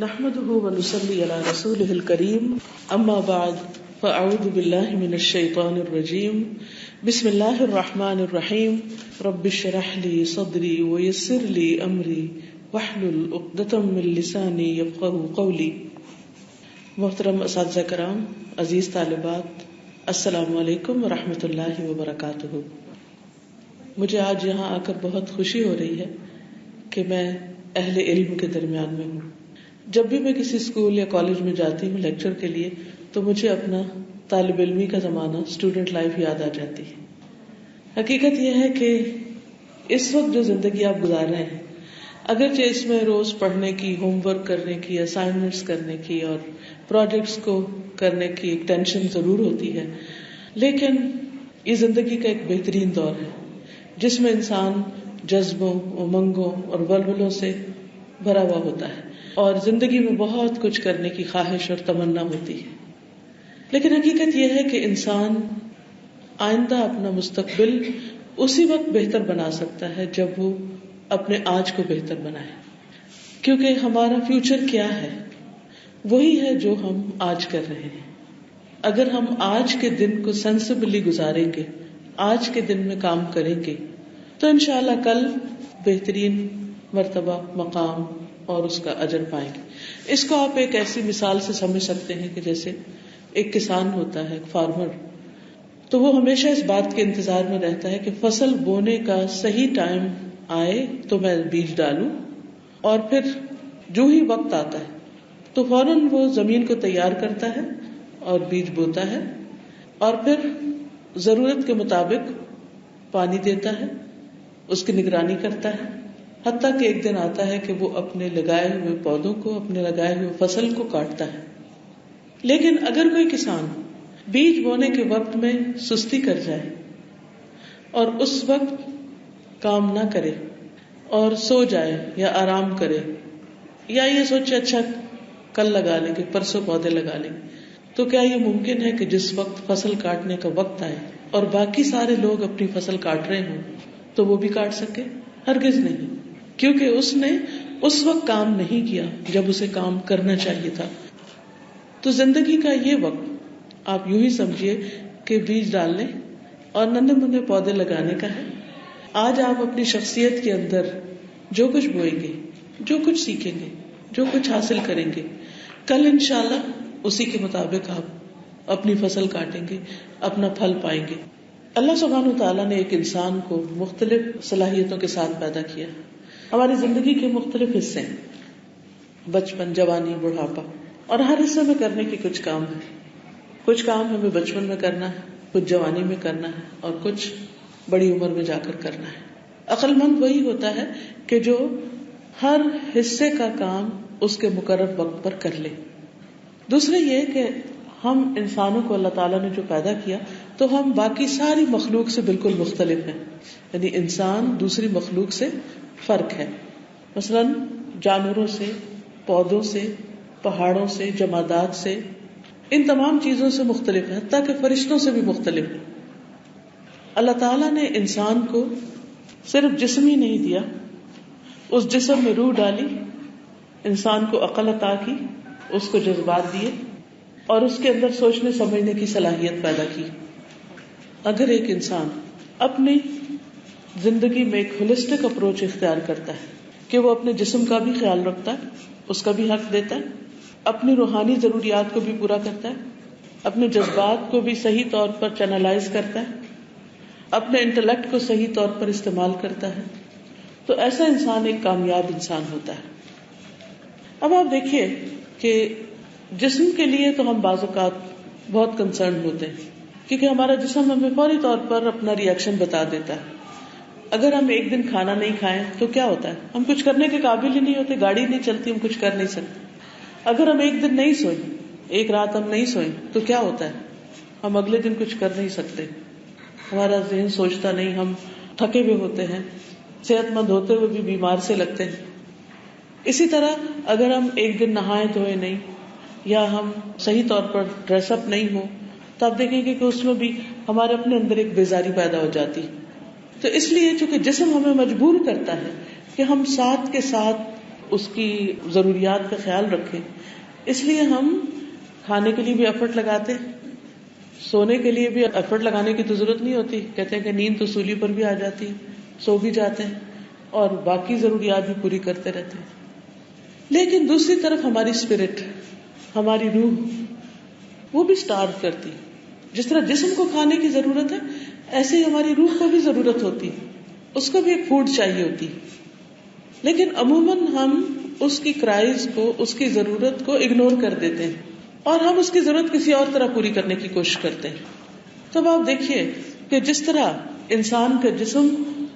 نحمده ونصلي على رسوله الكريم اما بعد فاعوذ بالله من الشيطان الرجيم بسم الله الرحمن الرحيم رب اشرح لي صدري ويسر لي امري واحلل عقدة من لساني يفقهوا قولي. محترم اساتذہ کرام، عزیز طالبات، السلام علیکم ورحمۃ اللہ وبرکاتہ. مجھے آج یہاں آ کر بہت خوشی ہو رہی ہے کہ میں اہل علم کے درمیان میں ہوں. جب بھی میں کسی اسکول یا کالج میں جاتی ہوں لیکچر کے لیے تو مجھے اپنا طالب علمی کا زمانہ، اسٹوڈنٹ لائف یاد آ جاتی ہے. حقیقت یہ ہے کہ اس وقت جو زندگی آپ گزار رہے ہیں، اگرچہ اس میں روز پڑھنے کی، ہوم ورک کرنے کی، اسائنمنٹس کرنے کی اور پروجیکٹس کو کرنے کی ایک ٹینشن ضرور ہوتی ہے، لیکن یہ زندگی کا ایک بہترین دور ہے جس میں انسان جذبوں، امنگوں اور ولولوں سے بھرا ہوا ہوتا ہے اور زندگی میں بہت کچھ کرنے کی خواہش اور تمنا ہوتی ہے. لیکن حقیقت یہ ہے کہ انسان آئندہ اپنا مستقبل اسی وقت بہتر بنا سکتا ہے جب وہ اپنے آج کو بہتر بنائے، کیونکہ ہمارا فیوچر کیا ہے؟ وہی ہے جو ہم آج کر رہے ہیں. اگر ہم آج کے دن کو سینسبلی گزاریں گے، آج کے دن میں کام کریں گے، تو انشاءاللہ کل بہترین مرتبہ، مقام اور اس کا اجر پائیں گے. اس کو آپ ایک ایسی مثال سے سمجھ سکتے ہیں کہ جیسے ایک کسان ہوتا ہے، ایک فارمر، تو وہ ہمیشہ اس بات کے انتظار میں رہتا ہے کہ فصل بونے کا صحیح ٹائم آئے تو میں بیج ڈالوں، اور پھر جو ہی وقت آتا ہے تو فوراً وہ زمین کو تیار کرتا ہے اور بیج بوتا ہے، اور پھر ضرورت کے مطابق پانی دیتا ہے، اس کی نگرانی کرتا ہے، حتیٰ کہ ایک دن آتا ہے کہ وہ اپنے لگائے ہوئے پودوں کو، اپنے لگائے ہوئے فصل کو کاٹتا ہے. لیکن اگر کوئی کسان بیج بونے کے وقت میں سستی کر جائے اور اس وقت کام نہ کرے اور سو جائے یا آرام کرے، یا یہ سوچے اچھا کل لگا لیں گے، پرسوں پودے لگا لیں گے، تو کیا یہ ممکن ہے کہ جس وقت فصل کاٹنے کا وقت آئے اور باقی سارے لوگ اپنی فصل کاٹ رہے ہوں تو وہ بھی کاٹ سکے؟ ہرگز نہیں، کیونکہ اس نے اس وقت کام نہیں کیا جب اسے کام کرنا چاہیے تھا. تو زندگی کا یہ وقت آپ یوں ہی سمجھیے کہ بیج ڈالنے اور ننھے منھے پودے لگانے کا ہے. آج آپ اپنی شخصیت کے اندر جو کچھ بوئیں گے، جو کچھ سیکھیں گے، جو کچھ حاصل کریں گے، کل انشاءاللہ اسی کے مطابق آپ اپنی فصل کاٹیں گے، اپنا پھل پائیں گے. اللہ سبحانہ وتعالیٰ نے ایک انسان کو مختلف صلاحیتوں کے ساتھ پیدا کیا. ہماری زندگی کے مختلف حصے ہیں، بچپن، جوانی، بڑھاپا، اور ہر حصے میں کرنے کے کچھ کام ہیں. کچھ کام ہمیں بچپن میں کرنا ہے، کچھ جوانی میں کرنا ہے، اور کچھ بڑی عمر میں جا کر کرنا ہے. عقل مند وہی ہوتا ہے کہ جو ہر حصے کا کام اس کے مقرر وقت پر کر لے. دوسرے یہ کہ ہم انسانوں کو اللہ تعالیٰ نے جو پیدا کیا تو ہم باقی ساری مخلوق سے بالکل مختلف ہیں. یعنی انسان دوسری مخلوق سے فرق ہے. مثلا جانوروں سے، پودوں سے، پہاڑوں سے، جمادات سے، ان تمام چیزوں سے مختلف ہے، حتیٰ کہ فرشتوں سے بھی مختلف ہے. اللہ تعالیٰ نے انسان کو صرف جسم ہی نہیں دیا، اس جسم میں روح ڈالی، انسان کو عقل عطا کی، اس کو جذبات دیے اور اس کے اندر سوچنے سمجھنے کی صلاحیت پیدا کی. اگر ایک انسان اپنی زندگی میں ایک ہولسٹک اپروچ اختیار کرتا ہے کہ وہ اپنے جسم کا بھی خیال رکھتا ہے، اس کا بھی حق دیتا ہے، اپنی روحانی ضروریات کو بھی پورا کرتا ہے، اپنے جذبات کو بھی صحیح طور پر چینلائز کرتا ہے، اپنے انٹلیکٹ کو صحیح طور پر استعمال کرتا ہے، تو ایسا انسان ایک کامیاب انسان ہوتا ہے. اب آپ دیکھیے کہ جسم کے لیے تو ہم بعض اوقات بہت کنسرن ہوتے ہیں، کیونکہ ہمارا جسم ہمیں فوری طور پر اپنا ری ایکشن بتا دیتا ہے. اگر ہم ایک دن کھانا نہیں کھائیں تو کیا ہوتا ہے؟ ہم کچھ کرنے کے قابل ہی نہیں ہوتے، گاڑی نہیں چلتی، ہم کچھ کر نہیں سکتے. اگر ہم ایک دن نہیں سوئیں، ایک رات ہم نہیں سوئیں تو کیا ہوتا ہے؟ ہم اگلے دن کچھ کر نہیں سکتے، ہمارا ذہن سوچتا نہیں، ہم تھکے ہوئے ہوتے ہیں، صحت مند ہوتے ہوئے بھی بیمار سے لگتے ہیں. اسی طرح اگر ہم ایک دن نہائے دھوئے نہیں یا ہم صحیح طور پر ڈریس اپ نہیں ہو تو آپ دیکھیں گے کہ اس میں بھی ہمارے اپنے اندر ایک بیزاری پیدا ہو جاتی. تو اس لیے چونکہ جسم ہمیں مجبور کرتا ہے کہ ہم ساتھ کے ساتھ اس کی ضروریات کا خیال رکھے. اس لیے ہم کھانے کے لیے بھی ایفرٹ لگاتے ہیں, سونے کے لیے بھی ایفرٹ لگانے کی تو ضرورت نہیں ہوتی, کہتے ہیں کہ نیند تو سولی پر بھی آ جاتی ہے, سو بھی جاتے ہیں اور باقی ضروریات بھی پوری کرتے رہتے ہیں. لیکن دوسری طرف ہماری اسپرٹ, ہماری روح, وہ بھی اسٹارو کرتی. جس طرح جسم کو کھانے کی ضرورت ہے, ایسے ہی ہماری روح کو بھی ضرورت ہوتی, اس کو بھی ایک فوڈ چاہیے ہوتی. لیکن عموماً ہم اس کی کرائز کو, اس کی ضرورت کو اگنور کر دیتے ہیں اور ہم اس کی ضرورت کسی اور طرح پوری کرنے کی کوشش کرتے ہیں. تب آپ دیکھیے کہ جس طرح انسان کا جسم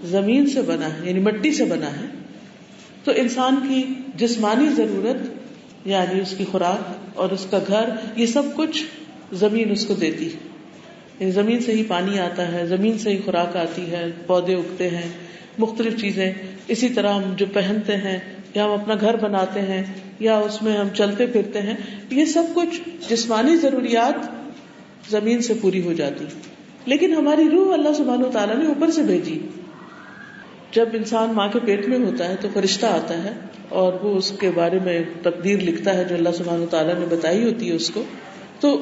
زمین سے بنا ہے, یعنی مٹی سے بنا ہے, تو انسان کی جسمانی ضرورت یعنی اس کی خوراک اور اس کا گھر, یہ سب کچھ زمین اس کو دیتی ہے. یعنی زمین سے ہی پانی آتا ہے, زمین سے ہی خوراک آتی ہے, پودے اگتے ہیں, مختلف چیزیں. اسی طرح ہم جو پہنتے ہیں یا ہم اپنا گھر بناتے ہیں یا اس میں ہم چلتے پھرتے ہیں, یہ سب کچھ جسمانی ضروریات زمین سے پوری ہو جاتی. لیکن ہماری روح اللہ سبحانہ وتعالیٰ نے اوپر سے بھیجی. جب انسان ماں کے پیٹ میں ہوتا ہے تو فرشتہ آتا ہے اور وہ اس کے بارے میں تقدیر لکھتا ہے جو اللہ سبحانہ وتعالیٰ نے بتائی ہوتی ہے اس کو. تو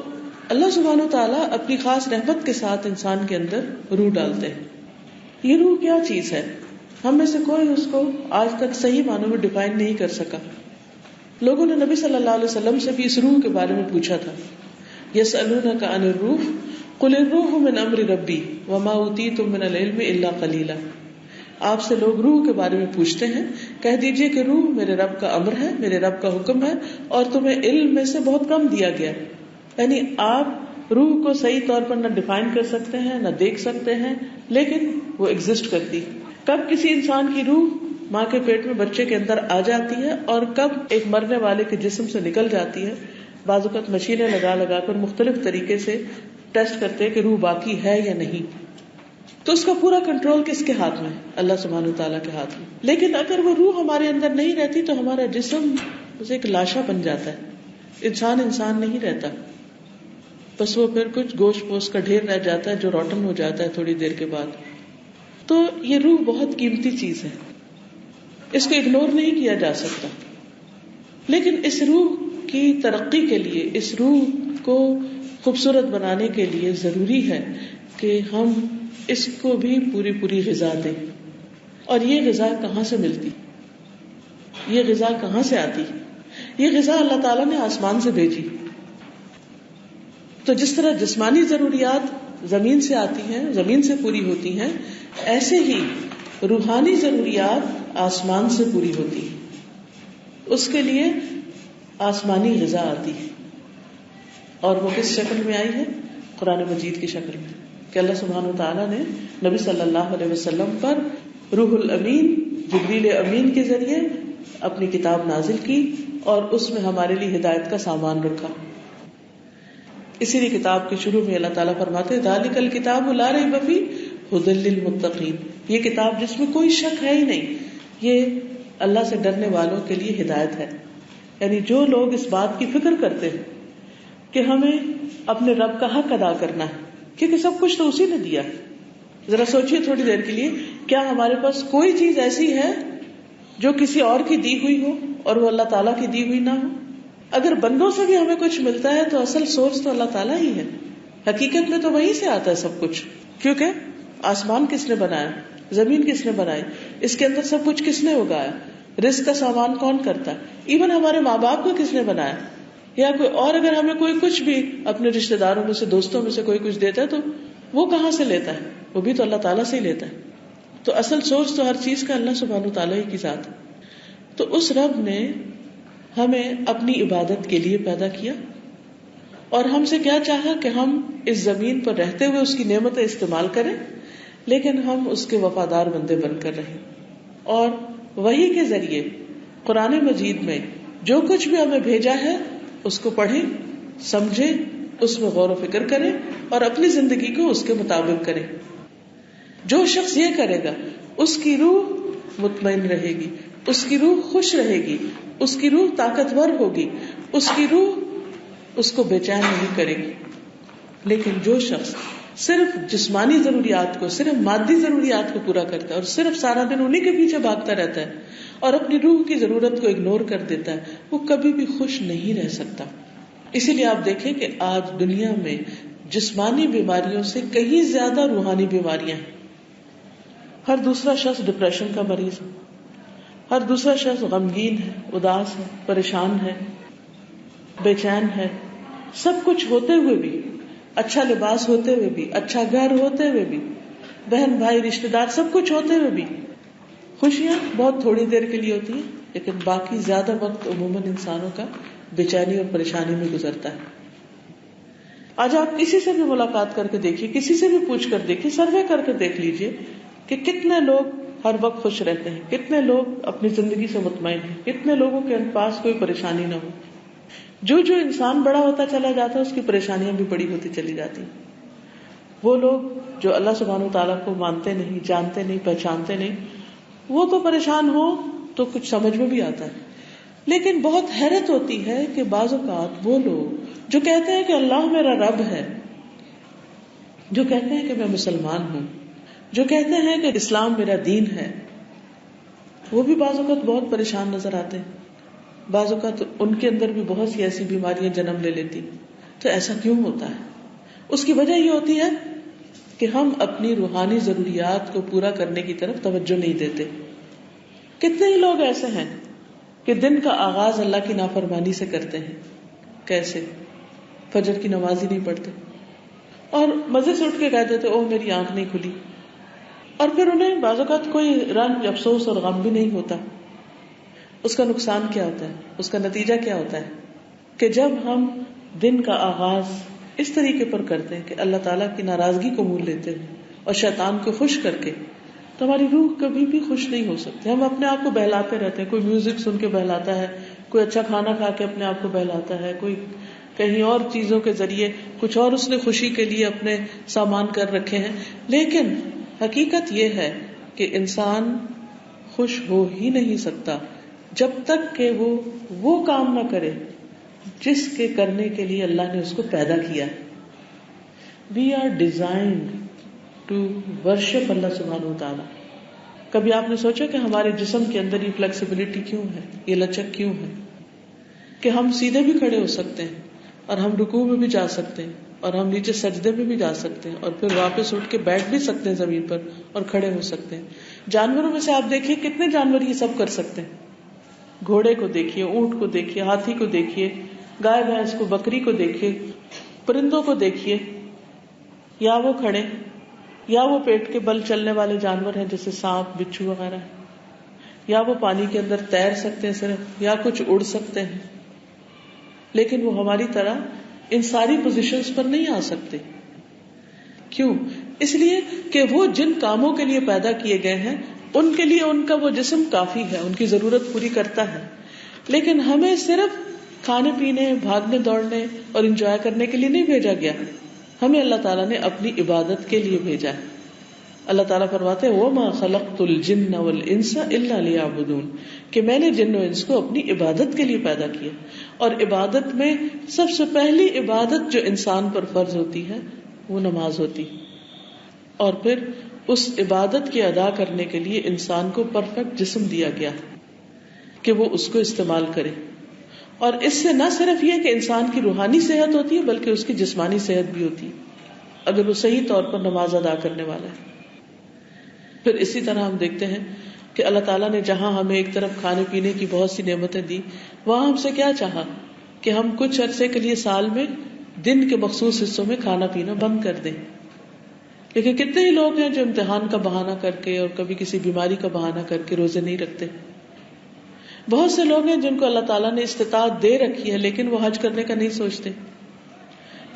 اللہ سبحانہ وتعالیٰ اپنی خاص رحمت کے ساتھ انسان کے اندر روح ڈالتے ہیں. یہ روح کیا چیز ہے؟ ہم میں سے کوئی اس کو آج تک صحیح معنوں میں ڈیفائن نہیں کر سکا. لوگوں نے نبی صلی اللہ علیہ وسلم سے بھی اس روح کے بارے میں پوچھا تھا. یسألونک عن الروح قل الروح من امر ربی وما اوتیتم من العلم الا قلیلا. آپ سے لوگ روح کے بارے میں پوچھتے ہیں, کہہ دیجئے کہ روح میرے رب کا امر ہے, میرے رب کا حکم ہے, اور تمہیں علم میں سے بہت کم دیا گیا. یعنی آپ روح کو صحیح طور پر نہ ڈیفائن کر سکتے ہیں, نہ دیکھ سکتے ہیں, لیکن وہ ایگزسٹ کرتی. کب کسی انسان کی روح ماں کے پیٹ میں بچے کے اندر آ جاتی ہے اور کب ایک مرنے والے کے جسم سے نکل جاتی ہے, بعض اوقات مشینیں لگا لگا کر مختلف طریقے سے ٹیسٹ کرتے ہیں کہ روح باقی ہے یا نہیں. تو اس کا پورا کنٹرول کس کے ہاتھ میں؟ اللہ سبحانہ وتعالیٰ کے ہاتھ میں. لیکن اگر وہ روح ہمارے اندر نہیں رہتی تو ہمارا جسم ایک لاشا بن جاتا ہے, انسان نہیں رہتا, بس وہ پھر کچھ گوشت پوست کا ڈھیر رہ جاتا ہے جو روٹن ہو جاتا ہے تھوڑی دیر کے بعد. تو یہ روح بہت قیمتی چیز ہے, اس کو اگنور نہیں کیا جا سکتا. لیکن اس روح کی ترقی کے لیے, اس روح کو خوبصورت بنانے کے لیے ضروری ہے کہ ہم اس کو بھی پوری غذا دیں. اور یہ غذا کہاں سے ملتی؟ یہ غذا کہاں سے آتی؟ یہ غذا اللہ تعالیٰ نے آسمان سے بھیجی. تو جس طرح جسمانی ضروریات زمین سے آتی ہیں, زمین سے پوری ہوتی ہیں, ایسے ہی روحانی ضروریات آسمان سے پوری ہوتی ہیں. اس کے لیے آسمانی غذا آتی ہے, اور وہ کس شکل میں آئی ہے؟ قرآن مجید کی شکل میں, کہ اللہ سبحانہ وتعالیٰ نے نبی صلی اللہ علیہ وسلم پر روح الامین جبریل امین کے ذریعے اپنی کتاب نازل کی اور اس میں ہمارے لیے ہدایت کا سامان رکھا. اسی لیے کتاب کے شروع میں اللہ تعالیٰ فرماتے ذالک الکتاب لا ریب فیہ ھدی للمتقین. یہ کتاب جس میں کوئی شک ہے ہی نہیں, یہ اللہ سے ڈرنے والوں کے لیے ہدایت ہے. یعنی جو لوگ اس بات کی فکر کرتے ہیں کہ ہمیں اپنے رب کا حق ادا کرنا ہے, کیونکہ سب کچھ تو اسی نے دیا ہے. ذرا سوچئے تھوڑی دیر کے لیے, کیا ہمارے پاس کوئی چیز ایسی ہے جو کسی اور کی دی ہوئی ہو اور وہ اللہ تعالیٰ کی دی ہوئی نہ ہو؟ اگر بندوں سے بھی ہمیں کچھ ملتا ہے تو اصل سورس تو اللہ تعالیٰ ہی ہے. حقیقت میں تو وہیں سے آتا ہے سب کچھ, کیونکہ آسمان کس نے بنایا, زمین کس نے بنائی, اس کے اندر سب کچھ کس نے اگایا, رزق کا سامان کون کرتا ہے, ایون ہمارے ماں باپ کو کس نے بنایا, یا کوئی اور اگر ہمیں کوئی کچھ بھی اپنے رشتے داروں میں سے, دوستوں میں سے کوئی کچھ دیتا ہے تو وہ کہاں سے لیتا ہے؟ وہ بھی تو اللہ تعالیٰ سے ہی لیتا ہے. تو اصل سورس تو ہر چیز کا اللہ سبحانہ تعالیٰ ہی کی ذات ہے. تو اس رب نے ہمیں اپنی عبادت کے لیے پیدا کیا اور ہم سے کیا چاہا کہ ہم اس زمین پر رہتے ہوئے اس کی نعمتیں استعمال کریں, لیکن ہم اس کے وفادار بندے بن کر رہیں, اور وحی کے ذریعے قرآن مجید میں جو کچھ بھی ہمیں بھیجا ہے اس کو پڑھیں, سمجھیں, اس میں غور و فکر کریں اور اپنی زندگی کو اس کے مطابق کریں. جو شخص یہ کرے گا اس کی روح مطمئن رہے گی, اس کی روح خوش رہے گی, اس کی روح طاقتور ہوگی, اس کی روح اس کو بے چین نہیں کرے گی. لیکن جو شخص صرف جسمانی ضروریات کو، صرف مادی ضروریات کو پورا کرتا ہے اور صرف سارا دن انہی کے پیچھے بھاگتا رہتا ہے اور اپنی روح کی ضرورت کو اگنور کر دیتا ہے، وہ کبھی بھی خوش نہیں رہ سکتا. اسی لیے آپ دیکھیں کہ آج دنیا میں جسمانی بیماریوں سے کہیں زیادہ روحانی بیماریاں ہیں. ہر دوسرا شخص ڈپریشن کا مریض ہے، ہر دوسرا شخص غمگین ہے، اداس ہے، پریشان ہے، بے چین ہے. سب کچھ ہوتے ہوئے بھی، اچھا لباس ہوتے ہوئے بھی، اچھا گھر ہوتے ہوئے بھی، بہن بھائی رشتے دار سب کچھ ہوتے ہوئے بھی خوشیاں بہت تھوڑی دیر کے لیے ہوتی ہیں، لیکن باقی زیادہ وقت عموماً انسانوں کا بے چینی اور پریشانی میں گزرتا ہے. آج آپ کسی سے بھی ملاقات کر کے دیکھیے، کسی سے بھی پوچھ کر دیکھیے، سروے کر کے دیکھ لیجیے کہ کتنے لوگ ہر وقت خوش رہتے ہیں، کتنے لوگ اپنی زندگی سے مطمئن ہیں، کتنے لوگوں کے پاس کوئی پریشانی نہ ہو. جو انسان بڑا ہوتا چلا جاتا ہے اس کی پریشانیاں بھی بڑی ہوتی چلی جاتی ہیں. وہ لوگ جو اللہ سبحانہ وتعالیٰ کو مانتے نہیں، جانتے نہیں، پہچانتے نہیں، وہ تو پریشان ہو تو کچھ سمجھ میں بھی آتا ہے. لیکن بہت حیرت ہوتی ہے کہ بعض اوقات وہ لوگ جو کہتے ہیں کہ اللہ میرا رب ہے، جو کہتے ہیں کہ میں مسلمان ہوں، جو کہتے ہیں کہ اسلام میرا دین ہے، وہ بھی بعض اوقات بہت پریشان نظر آتے ہیں. بعض اوقات ان کے اندر بھی بہت سی ایسی بیماریاں جنم لے لیتی. تو ایسا کیوں ہوتا ہے؟ اس کی وجہ یہ ہوتی ہے کہ ہم اپنی روحانی ضروریات کو پورا کرنے کی طرف توجہ نہیں دیتے. کتنے ہی لوگ ایسے ہیں کہ دن کا آغاز اللہ کی نافرمانی سے کرتے ہیں. کیسے؟ فجر کی نماز ہی نہیں پڑھتے اور مزے سے اٹھ کے کہہ دیتے اوہ میری آنکھ نہیں کھلی، اور پھر انہیں بعض اوقات کوئی رنج، افسوس اور غم بھی نہیں ہوتا. اس کا نقصان کیا ہوتا ہے؟ اس کا نتیجہ کیا ہوتا ہے کہ جب ہم دن کا آغاز اس طریقے پر کرتے ہیں کہ اللہ تعالیٰ کی ناراضگی کو مول لیتے ہیں اور شیطان کو خوش کر کے، تو ہماری روح کبھی بھی خوش نہیں ہو سکتی. ہم اپنے آپ کو بہلاتے رہتے ہیں، کوئی میوزک سن کے بہلاتا ہے، کوئی اچھا کھانا کھا کے اپنے آپ کو بہلاتا ہے، کوئی کہیں اور چیزوں کے ذریعے کچھ اور اس نے خوشی کے لیے اپنے سامان کر رکھے ہیں. لیکن حقیقت یہ ہے کہ انسان خوش ہو ہی نہیں سکتا جب تک کہ وہ کام نہ کرے جس کے کرنے کے لیے اللہ نے اس کو پیدا کیا. We are designed to worship Allah سبحانہ وتعالیٰ. کبھی آپ نے سوچا کہ ہمارے جسم کے اندر یہ فلیکسیبلٹی کیوں ہے، یہ لچک کیوں ہے کہ ہم سیدھے بھی کھڑے ہو سکتے ہیں اور ہم رکوع میں بھی جا سکتے ہیں اور ہم نیچے سجدے میں بھی جا سکتے ہیں اور پھر واپس اٹھ کے بیٹھ بھی سکتے ہیں زمین پر اور کھڑے ہو سکتے ہیں. جانوروں میں سے آپ دیکھیے کتنے جانور یہ سب کر سکتے ہیں. گھوڑے کو دیکھیے، اونٹ کو دیکھیے، ہاتھی کو دیکھیے، گائے بھینس کو، بکری کو دیکھیے، پرندوں کو دیکھیے، یا وہ کھڑے یا وہ پیٹ کے بل چلنے والے جانور ہیں جیسے سانپ، بچھو وغیرہ، یا وہ پانی کے اندر تیر سکتے ہیں صرف، یا کچھ اڑ سکتے ہیں. لیکن وہ ہماری طرح ان ساری پوزیشنز پر نہیں آ سکتے. کیوں؟ اس لیے کہ وہ جن کاموں کے لیے پیدا کیے گئے ہیں ان کے لیے ان کا وہ جسم کافی ہے، ان کی ضرورت پوری کرتا ہے. لیکن ہمیں صرف کھانے پینے، بھاگنے دوڑنے اور انجوائے کرنے کے لیے نہیں بھیجا گیا، ہمیں اللہ تعالیٰ نے اپنی عبادت کے لیے بھیجا ہے. اللہ تعالیٰ فرماتے ہیں وَمَا خَلَقْتُ الْجِنَّ وَالْإِنسَ إِلَّا لِيَعْبُدُونَ، کہ میں نے جن و انس کو اپنی عبادت کے لیے پیدا کیا. اور عبادت میں سب سے پہلی عبادت جو انسان پر فرض ہوتی ہے وہ نماز ہوتی، اور پھر اس عبادت کے ادا کرنے کے لیے انسان کو پرفیکٹ جسم دیا گیا کہ وہ اس کو استعمال کرے. اور اس سے نہ صرف یہ کہ انسان کی روحانی صحت ہوتی ہے بلکہ اس کی جسمانی صحت بھی ہوتی ہے اگر وہ صحیح طور پر نماز ادا کرنے والا ہے. پھر اسی طرح ہم دیکھتے ہیں کہ اللہ تعالیٰ نے جہاں ہمیں ایک طرف کھانے پینے کی بہت سی نعمتیں دی، وہاں ہم سے کیا چاہا کہ ہم کچھ عرصے کے لیے سال میں دن کے مخصوص حصوں میں کھانا پینا بند کر دیں. لیکن کتنے ہی لوگ ہیں جو امتحان کا بہانہ کر کے اور کبھی کسی بیماری کا بہانہ کر کے روزے نہیں رکھتے. بہت سے لوگ ہیں جن کو اللہ تعالیٰ نے استطاعت دے رکھی ہے لیکن وہ حج کرنے کا نہیں سوچتے.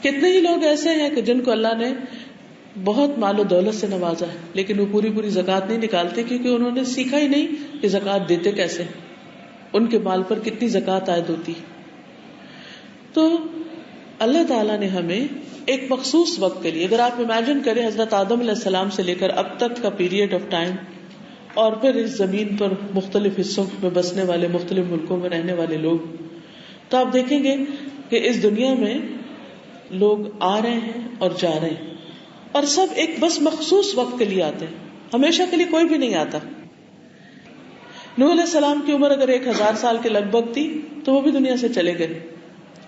کتنے ہی لوگ ایسے ہیں کہ جن کو اللہ نے بہت مال و دولت سے نوازا ہے لیکن وہ پوری زکوٰۃ نہیں نکالتے کیونکہ انہوں نے سیکھا ہی نہیں کہ زکوٰۃ دیتے کیسے، ان کے مال پر کتنی زکوٰۃ عائد ہوتی. تو اللہ تعالیٰ نے ہمیں ایک مخصوص وقت کے لیے، اگر آپ امیجن کریں حضرت آدم علیہ السلام سے لے کر اب تک کا پیریڈ آف ٹائم، اور پھر اس زمین پر مختلف حصوں میں بسنے والے، مختلف ملکوں میں رہنے والے لوگ، تو آپ دیکھیں گے کہ اس دنیا میں لوگ آ رہے ہیں اور جا رہے ہیں. اور سب ایک بس مخصوص وقت کے لیے آتے ہیں, ہمیشہ کے لیے کوئی بھی نہیں آتا. نوح علیہ السلام کی عمر اگر 1000 سال کے لگ بھگ تھی تو وہ بھی دنیا سے چلے گئے,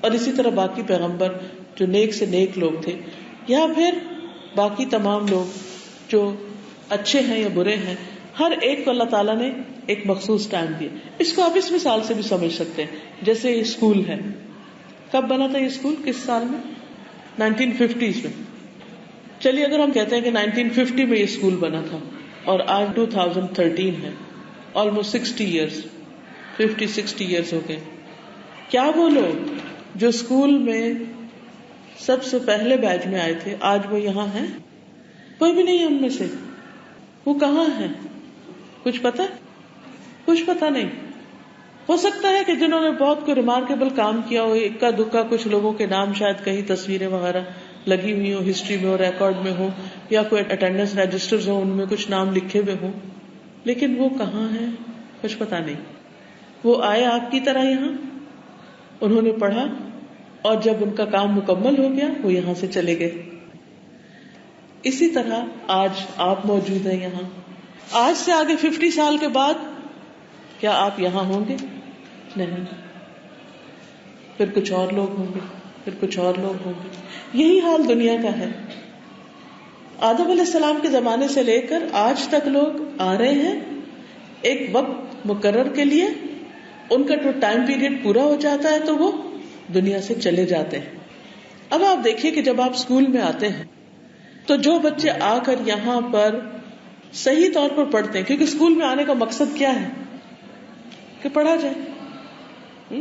اور اسی طرح باقی پیغمبر جو نیک سے نیک لوگ تھے, یا پھر باقی تمام لوگ جو اچھے ہیں یا برے ہیں, ہر ایک کو اللہ تعالیٰ نے ایک مخصوص ٹائم دیا. اس کو آپ اس مثال سے بھی سمجھ سکتے ہیں, جیسے یہ اسکول ہے. کب بنا تھا یہ اسکول, کس سال میں؟ 1950s میں. چلیے اگر ہم کہتے ہیں کہ 1950 میں یہ اسکول بنا تھا اور آج 2013 ہے, آلموسٹ 60 ایئرس, 50-60 ایئرس ہو گئے. کیا وہ لوگ جو اسکول میں سب سے پہلے بیچ میں آئے تھے آج وہ یہاں ہیں؟ کوئی بھی نہیں ہم میں سے. وہ کہاں ہیں؟ کچھ پتا؟ کچھ پتا نہیں. ہو سکتا ہے کہ جنہوں نے بہت کوئی ریمارکیبل کام کیا ہو, اکا دکا کچھ لوگوں کے نام شاید کہیں تصویریں وغیرہ لگی ہوئی ہو, ہسٹری میں ہو, ریکارڈ میں ہو, یا کوئی اٹینڈنس رجسٹرز ہو, ان میں کچھ نام لکھے ہوئے ہوں, لیکن وہ کہاں ہیں کچھ پتا نہیں. وہ آئے آپ کی طرح یہاں, انہوں نے پڑھا, اور جب ان کا کام مکمل ہو گیا وہ یہاں سے چلے گئے. اسی طرح آج آپ موجود ہیں یہاں. آج سے آگے 50 سال کے بعد کیا آپ یہاں ہوں گے؟ نہیں. پھر کچھ اور لوگ ہوں گے, پھر کچھ اور لوگ ہوں گے. یہی حال دنیا کا ہے. آدم علیہ السلام کے زمانے سے لے کر آج تک لوگ آ رہے ہیں ایک وقت مقرر کے لیے, ان کا جو ٹائم پیریڈ پورا ہو جاتا ہے تو وہ دنیا سے چلے جاتے ہیں. اب آپ دیکھیے کہ جب آپ اسکول میں آتے ہیں تو جو بچے آ کر یہاں پر صحیح طور پر پڑھتے ہیں, کیونکہ اسکول میں آنے کا مقصد کیا ہے کہ پڑھا جائے,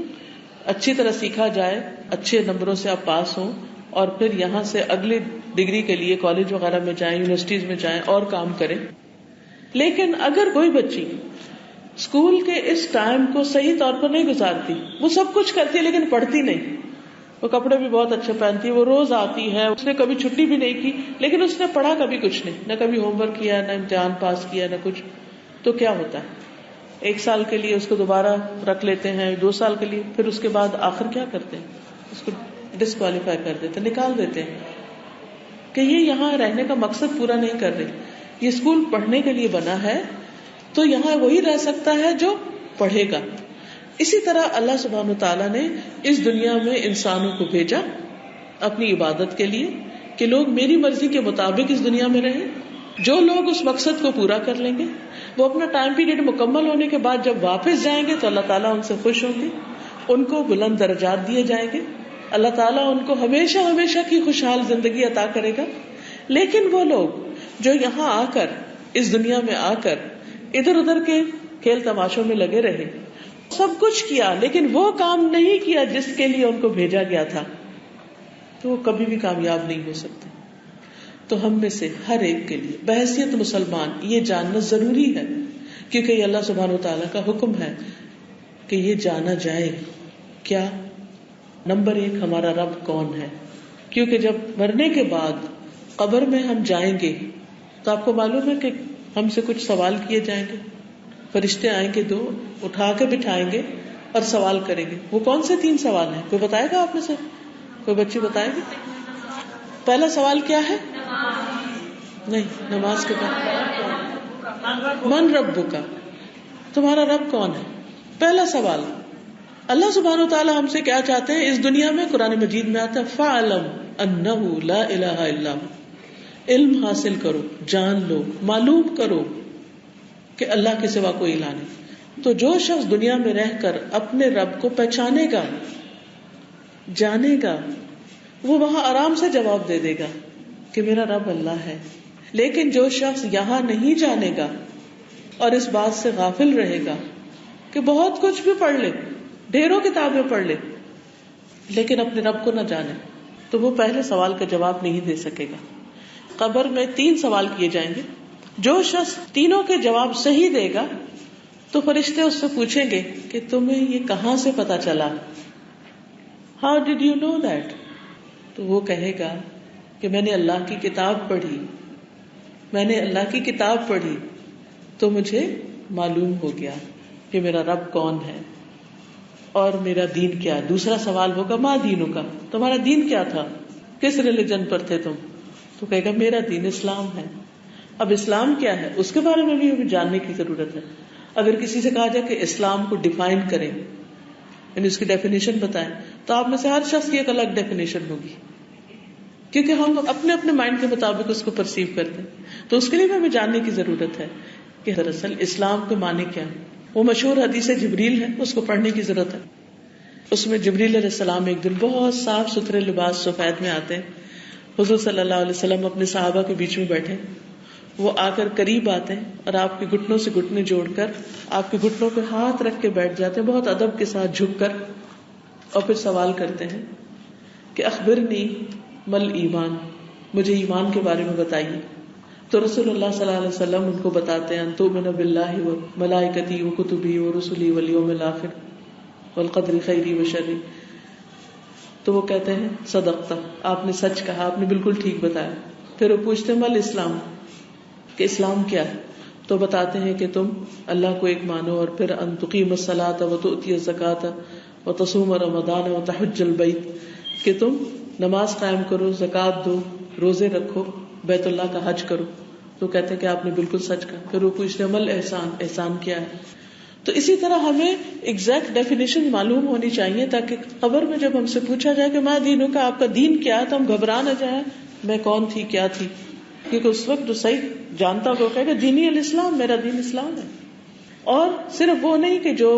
اچھی طرح سیکھا جائے, اچھے نمبروں سے آپ پاس ہوں, اور پھر یہاں سے اگلی ڈگری کے لیے کالج وغیرہ میں جائیں, یونیورسٹیز میں جائیں اور کام کریں. لیکن اگر کوئی بچی اسکول کے اس ٹائم کو صحیح طور پر نہیں گزارتی, وہ سب کچھ کرتی ہے لیکن پڑھتی نہیں, وہ کپڑے بھی بہت اچھے پہنتی ہے, وہ روز آتی ہے, اس نے کبھی چھٹی بھی نہیں کی, لیکن اس نے پڑھا کبھی کچھ نہیں, نہ کبھی ہوم ورک کیا, نہ امتحان پاس کیا, نہ کچھ, تو کیا ہوتا ہے؟ 1 سال کے لیے اس کو دوبارہ رکھ لیتے ہیں, 2 سال کے لیے, پھر اس کے بعد آخر کیا کرتے ہیں, اس کو ڈسکوالیفائی کر دیتے ہیں, نکال دیتے ہیں کہ یہ یہاں رہنے کا مقصد پورا نہیں کر رہی. یہ اسکول پڑھنے کے لیے بنا ہے تو یہاں وہی رہ سکتا ہے جو پڑھے گا. اسی طرح اللہ سبحانہ وتعالیٰ نے اس دنیا میں انسانوں کو بھیجا اپنی عبادت کے لیے کہ لوگ میری مرضی کے مطابق اس دنیا میں رہیں. جو لوگ اس مقصد کو پورا کر لیں گے وہ اپنا ٹائم پیریڈ مکمل ہونے کے بعد جب واپس جائیں گے تو اللہ تعالیٰ ان سے خوش ہوں گے, ان کو بلند درجات دیے جائیں گے, اللہ تعالیٰ ان کو ہمیشہ ہمیشہ کی خوشحال زندگی عطا کرے گا. لیکن وہ لوگ جو یہاں آ کر, اس دنیا میں آ کر ادھر ادھر کے کھیل تماشوں میں لگے رہے, سب کچھ کیا لیکن وہ کام نہیں کیا جس کے لیے ان کو بھیجا گیا تھا, تو وہ کبھی بھی کامیاب نہیں ہو سکتے. تو ہم میں سے ہر ایک کے لیے بحیثیت مسلمان یہ جاننا ضروری ہے, کیونکہ یہ اللہ سبحانہ وتعالیٰ کا حکم ہے کہ یہ جانا جائے کیا, نمبر 1 ہمارا رب کون ہے. کیونکہ جب مرنے کے بعد قبر میں ہم جائیں گے تو آپ کو معلوم ہے کہ ہم سے کچھ سوال کیے جائیں گے. فرشتے آئیں گے 2, اٹھا کے بٹھائیں گے اور سوال کریں گے. وہ کون سے 3 سوال ہیں؟ کوئی بتائے گا آپ میں سے؟ کوئی بچی بتائے گی؟ پہلا سوال کیا ہے؟ نہیں, نماز کے بعد من ربک, تمہارا رب کون ہے, پہلا سوال. اللہ سبحانہ وتعالیٰ ہم سے کیا چاہتے ہیں اس دنیا میں؟ قرآن مجید میں آتا ہے فَاعْلَمْ أَنَّهُ لَا إِلَهَ إِلَّا هُوَ, علم حاصل کرو, جان لو, معلوم کرو کہ اللہ کے سوا کوئی الہ نہیں. تو جو شخص دنیا میں رہ کر اپنے رب کو پہچانے گا, جانے گا, وہ وہاں آرام سے جواب دے دے گا کہ میرا رب اللہ ہے. لیکن جو شخص یہاں نہیں جانے گا اور اس بات سے غافل رہے گا کہ بہت کچھ بھی پڑھ لے, ڈھیروں کتابیں پڑھ لے, لیکن اپنے رب کو نہ جانے, تو وہ پہلے سوال کا جواب نہیں دے سکے گا. قبر میں 3 سوال کیے جائیں گے. جو شخص تینوں کے جواب صحیح دے گا تو فرشتے اس سے پوچھیں گے کہ تمہیں یہ کہاں سے پتا چلا, how did you know that. تو وہ کہے گا کہ میں نے اللہ کی کتاب پڑھی, میں نے اللہ کی کتاب پڑھی تو مجھے معلوم ہو گیا کہ میرا رب کون ہے اور میرا دین کیا ہے. دوسرا سوال ہوگا ما دینوں کا, تمہارا دین کیا تھا, کس ریلیجن پر تھے تم, تو کہے گا میرا دین اسلام ہے. اب اسلام کیا ہے اس کے بارے میں بھی ہمیں جاننے کی ضرورت ہے. اگر کسی سے کہا جائے کہ اسلام کو ڈیفائن کریں, یعنی اس کی ڈیفینیشن بتائیں, تو آپ میں سے ہر شخص کی ایک الگ ڈیفینیشن ہوگی, کیونکہ ہم اپنے اپنے مائنڈ کے مطابق اس کو پرسیو کرتے ہیں. تو اس کے لیے بھی ہمیں جاننے کی ضرورت ہے کہ دراصل اسلام کے معنی کیا ہے. وہ مشہور حدیث جبریل ہے, اس کو پڑھنے کی ضرورت ہے. اس میں جبریل علیہ السلام ایک دن بہت صاف ستھرے لباس سفید میں آتے ہیں. حضور صلی اللہ علیہ وسلم اپنے صحابہ کے بیچ میں بیٹھے, وہ آ کر قریب آتے ہیں اور آپ کے گھٹنوں سے گھٹنے جوڑ کر آپ کے گھٹنوں پہ ہاتھ رکھ کے بیٹھ جاتے ہیں, بہت ادب کے ساتھ جھک کر, اور پھر سوال کرتے ہیں کہ اخبرنی مل ایمان, مجھے ایمان کے بارے میں بتائیے. تو رسول اللہ صلی اللہ علیہ وسلم ان کو بتاتے ہیں تؤمن باللہ و ملائکتی و کتبی و رسلی والیوم الاخر والقدر خیری و شری. تو وہ کہتے ہیں صدقت, آپ نے سچ کہا, آپ نے بالکل ٹھیک بتایا. پھر وہ پوچھتے ہیں مل اسلام, کہ اسلام کیا ہے. تو بتاتے ہیں کہ تم اللہ کو ایک مانو, اور پھر ان تقیم الصلاۃ و تؤتی الزکوٰۃ و تصوم رمضان و تحج البیت, کہ تم نماز قائم کرو, زکوٰۃ دو, روزے رکھو, بیت اللہ کا حج کرو. تو کہتے ہیں کہ آپ نے بالکل سچ کہا. پھر وہ پوچھتے ہیں مل احسان, احسان کیا ہے. تو اسی طرح ہمیں ایگزیکٹ ڈیفینیشن معلوم ہونی چاہیے, تاکہ قبر میں جب ہم سے پوچھا جائے کہ ماں دینوں کا, آپ کا دین کیا ہے, تو ہم گھبرا نہ جائیں میں کون تھی کیا تھی. کیونکہ اس وقت جو صحیح جانتا ہوگا کہے گا دینی الاسلام, میرا دین اسلام ہے. اور صرف وہ نہیں کہ جو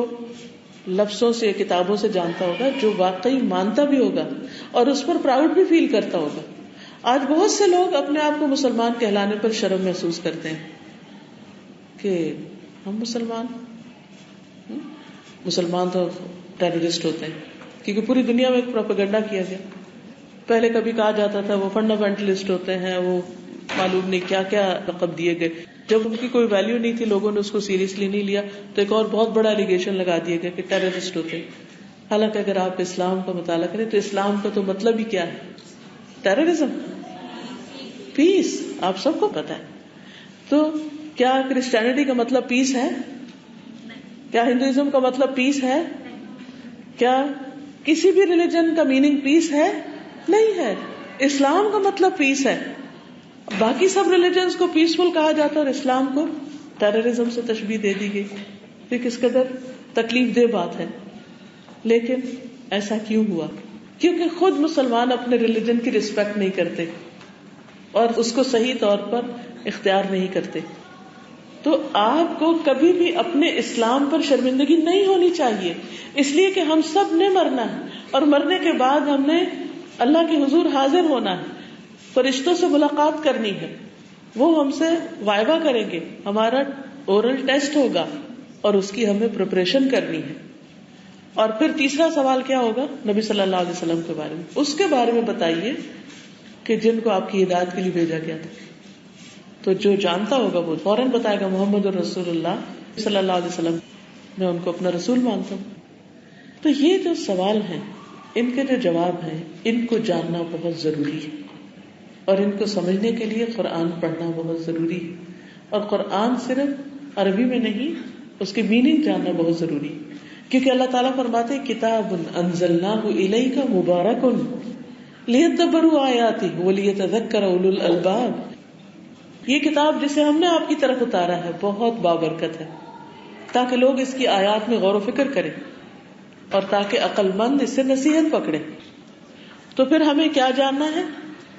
لفظوں سے کتابوں سے جانتا ہوگا, جو واقعی مانتا بھی ہوگا اور اس پر پراؤڈ بھی فیل کرتا ہوگا. آج بہت سے لوگ اپنے آپ کو مسلمان کہلانے پر شرم محسوس کرتے ہیں کہ ہم مسلمان تو ٹیررسٹ ہوتے ہیں, کیونکہ پوری دنیا میں ایک پروپیگنڈا کیا گیا. پہلے کبھی کہا جاتا تھا وہ فنڈامنٹلسٹ ہوتے ہیں, وہ معلوم نہیں کیا کیا لقب دیے گئے. جب ان کی کوئی ویلیو نہیں تھی, لوگوں نے اس کو سیریسلی نہیں لیا, تو ایک اور بہت بڑا ایلیگیشن لگا دیا گیا کہ ٹیررسٹ ہوتے ہیں. حالانکہ اگر آپ اسلام کا مطالعہ کریں تو اسلام کا تو مطلب ہی کیا ہے, ٹیررزم, پیس, آپ سب کو پتا ہے. تو کیا کرسچینٹی کا مطلب پیس ہے؟ کیا ہندوازم کا مطلب پیس ہے؟ کیا کسی بھی ریلیجن کا میننگ پیس ہے؟ نہیں ہے. اسلام کا مطلب پیس ہے. باقی سب ریلیجنز کو پیسفل کہا جاتا ہے اور اسلام کو ٹیررزم سے تشبیہ دے دی گئی. یہ کس قدر تکلیف دہ بات ہے. لیکن ایسا کیوں ہوا؟ کیونکہ خود مسلمان اپنے ریلیجن کی رسپیکٹ نہیں کرتے اور اس کو صحیح طور پر اختیار نہیں کرتے. تو آپ کو کبھی بھی اپنے اسلام پر شرمندگی نہیں ہونی چاہیے, اس لیے کہ ہم سب نے مرنا ہے, اور مرنے کے بعد ہم نے اللہ کے حضور حاضر ہونا ہے, فرشتوں سے ملاقات کرنی ہے, وہ ہم سے وائبہ کریں گے, ہمارا اورل ٹیسٹ ہوگا, اور اس کی ہمیں پریپریشن کرنی ہے. اور پھر تیسرا سوال کیا ہوگا؟ نبی صلی اللہ علیہ وسلم کے بارے میں. اس کے بارے میں بتائیے کہ جن کو آپ کی ہدایت کے لیے بھیجا گیا تھا. تو جو جانتا ہوگا وہ فوراً بتائے گا محمد رسول اللہ صلی اللہ علیہ وسلم, میں ان کو اپنا رسول مانتا ہوں. تو یہ جو سوال ہیں, ان کے جو جواب ہیں, ان کو جاننا بہت ضروری ہے, اور ان کو سمجھنے کے لیے قرآن پڑھنا بہت ضروری ہے. اور قرآن صرف عربی میں نہیں, اس کی میننگ جاننا بہت ضروری ہے, کیونکہ اللہ تعالیٰ فرماتے ہیں کتاب انزلناہ الیک مبارک لیدبروا آیاتہ ولیتذکر اولو الالباب. یہ کتاب جسے ہم نے آپ کی طرف اتارا ہے بہت بابرکت ہے, تاکہ لوگ اس کی آیات میں غور و فکر کریں اور تاکہ عقل مند اس سے نصیحت پکڑے. تو پھر ہمیں کیا جاننا ہے؟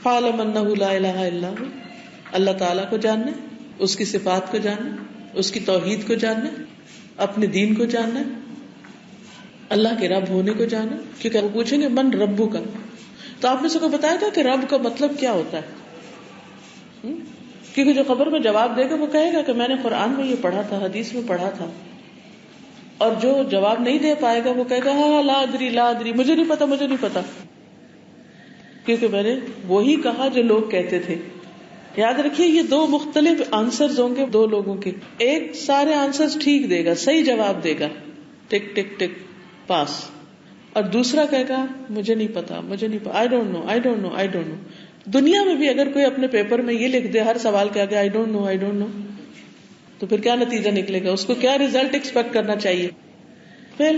فاعلم انہ لا الہ الا ہو, اللہ تعالیٰ کو جاننا, اس کی صفات کو جاننا, اس کی توحید کو جاننا, اپنے دین کو جاننا, اللہ کے رب ہونے کو جاننا. کیونکہ وہ پوچھیں گے من ربو کا, تو آپ میں سے کو بتایا گا کہ رب کا مطلب کیا ہوتا ہے. کیونکہ جو قبر میں جواب دے گا وہ کہے گا کہ میں نے قرآن میں یہ پڑھا تھا, حدیث میں پڑھا تھا. اور جو جواب نہیں دے پائے گا وہ کہے گا ہاں لا ادری لا ادری, مجھے نہیں پتا, مجھے نہیں پتا, کیونکہ میں نے وہی کہا جو لوگ کہتے تھے. یاد رکھیے یہ دو مختلف آنسرز ہوں گے دو لوگوں کے. ایک سارے آنسرز ٹھیک دے گا, صحیح جواب دے گا, ٹک ٹک ٹک پاس, اور دوسرا کہے گا مجھے نہیں پتا, مجھے نہیں پتا, I don't know, I don't know, I don't know. دنیا میں بھی اگر کوئی اپنے پیپر میں یہ لکھ دے ہر سوال کے آگے آئی ڈونٹ نو, آئی ڈونٹ نو, تو پھر کیا نتیجہ نکلے گا؟ اس کو کیا ریزلٹ ایکسپیکٹ کرنا چاہیے؟ پھر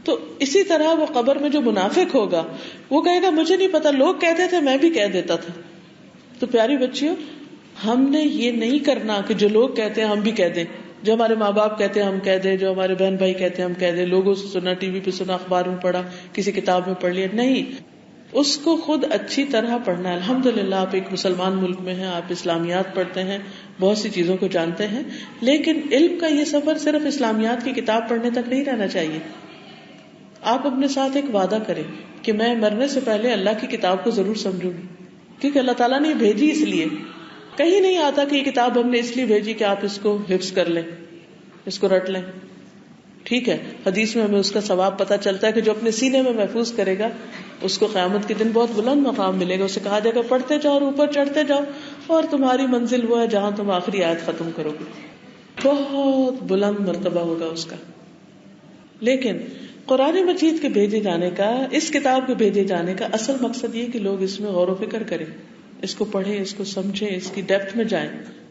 تو اسی طرح وہ قبر میں جو منافق ہوگا وہ کہے گا مجھے نہیں پتا, لوگ کہتے تھے میں بھی کہہ دیتا تھا. تو پیاری بچیوں، ہم نے یہ نہیں کرنا کہ جو لوگ کہتے ہیں ہم بھی کہہ دیں، جو ہمارے ماں باپ کہتے ہیں ہم کہہ دیں، جو ہمارے بہن بھائی کہتے ہیں ہم کہہ دیں، لوگوں سے سنا، ٹی وی پہ سنا، اخبار میں پڑھا، کسی کتاب میں پڑھ لیا. نہیں، اس کو خود اچھی طرح پڑھنا ہے. الحمدللہ آپ ایک مسلمان ملک میں ہیں، آپ اسلامیات پڑھتے ہیں، بہت سی چیزوں کو جانتے ہیں، لیکن علم کا یہ سفر صرف اسلامیات کی کتاب پڑھنے تک نہیں رہنا چاہیے. آپ اپنے ساتھ ایک وعدہ کریں کہ میں مرنے سے پہلے اللہ کی کتاب کو ضرور سمجھوں گی، کیونکہ اللہ تعالیٰ نے یہ بھیجی اس لیے. کہیں نہیں آتا کہ یہ کتاب ہم نے اس لیے بھیجی کہ آپ اس کو حفظ کر لیں، اس کو رٹ لیں. ٹھیک ہے، حدیث میں ہمیں اس کا ثواب پتہ چلتا ہے کہ جو اپنے سینے میں محفوظ کرے گا اس کو قیامت کے دن بہت بلند مقام ملے گا. اسے کہا جائے گا پڑھتے جاؤ اور اوپر چڑھتے جاؤ، اور تمہاری منزل وہ ہے جہاں تم آخری آیت ختم کرو گے. بہت بلند مرتبہ ہوگا اس کا. لیکن قرآن مجید کے بھیجے جانے کا، اس کتاب کے بھیجے جانے کا اصل مقصد یہ کہ لوگ اس میں غور و فکر کریں، اس کو پڑھیں، اس کو سمجھیں، اس کی ڈیپتھ میں جائیں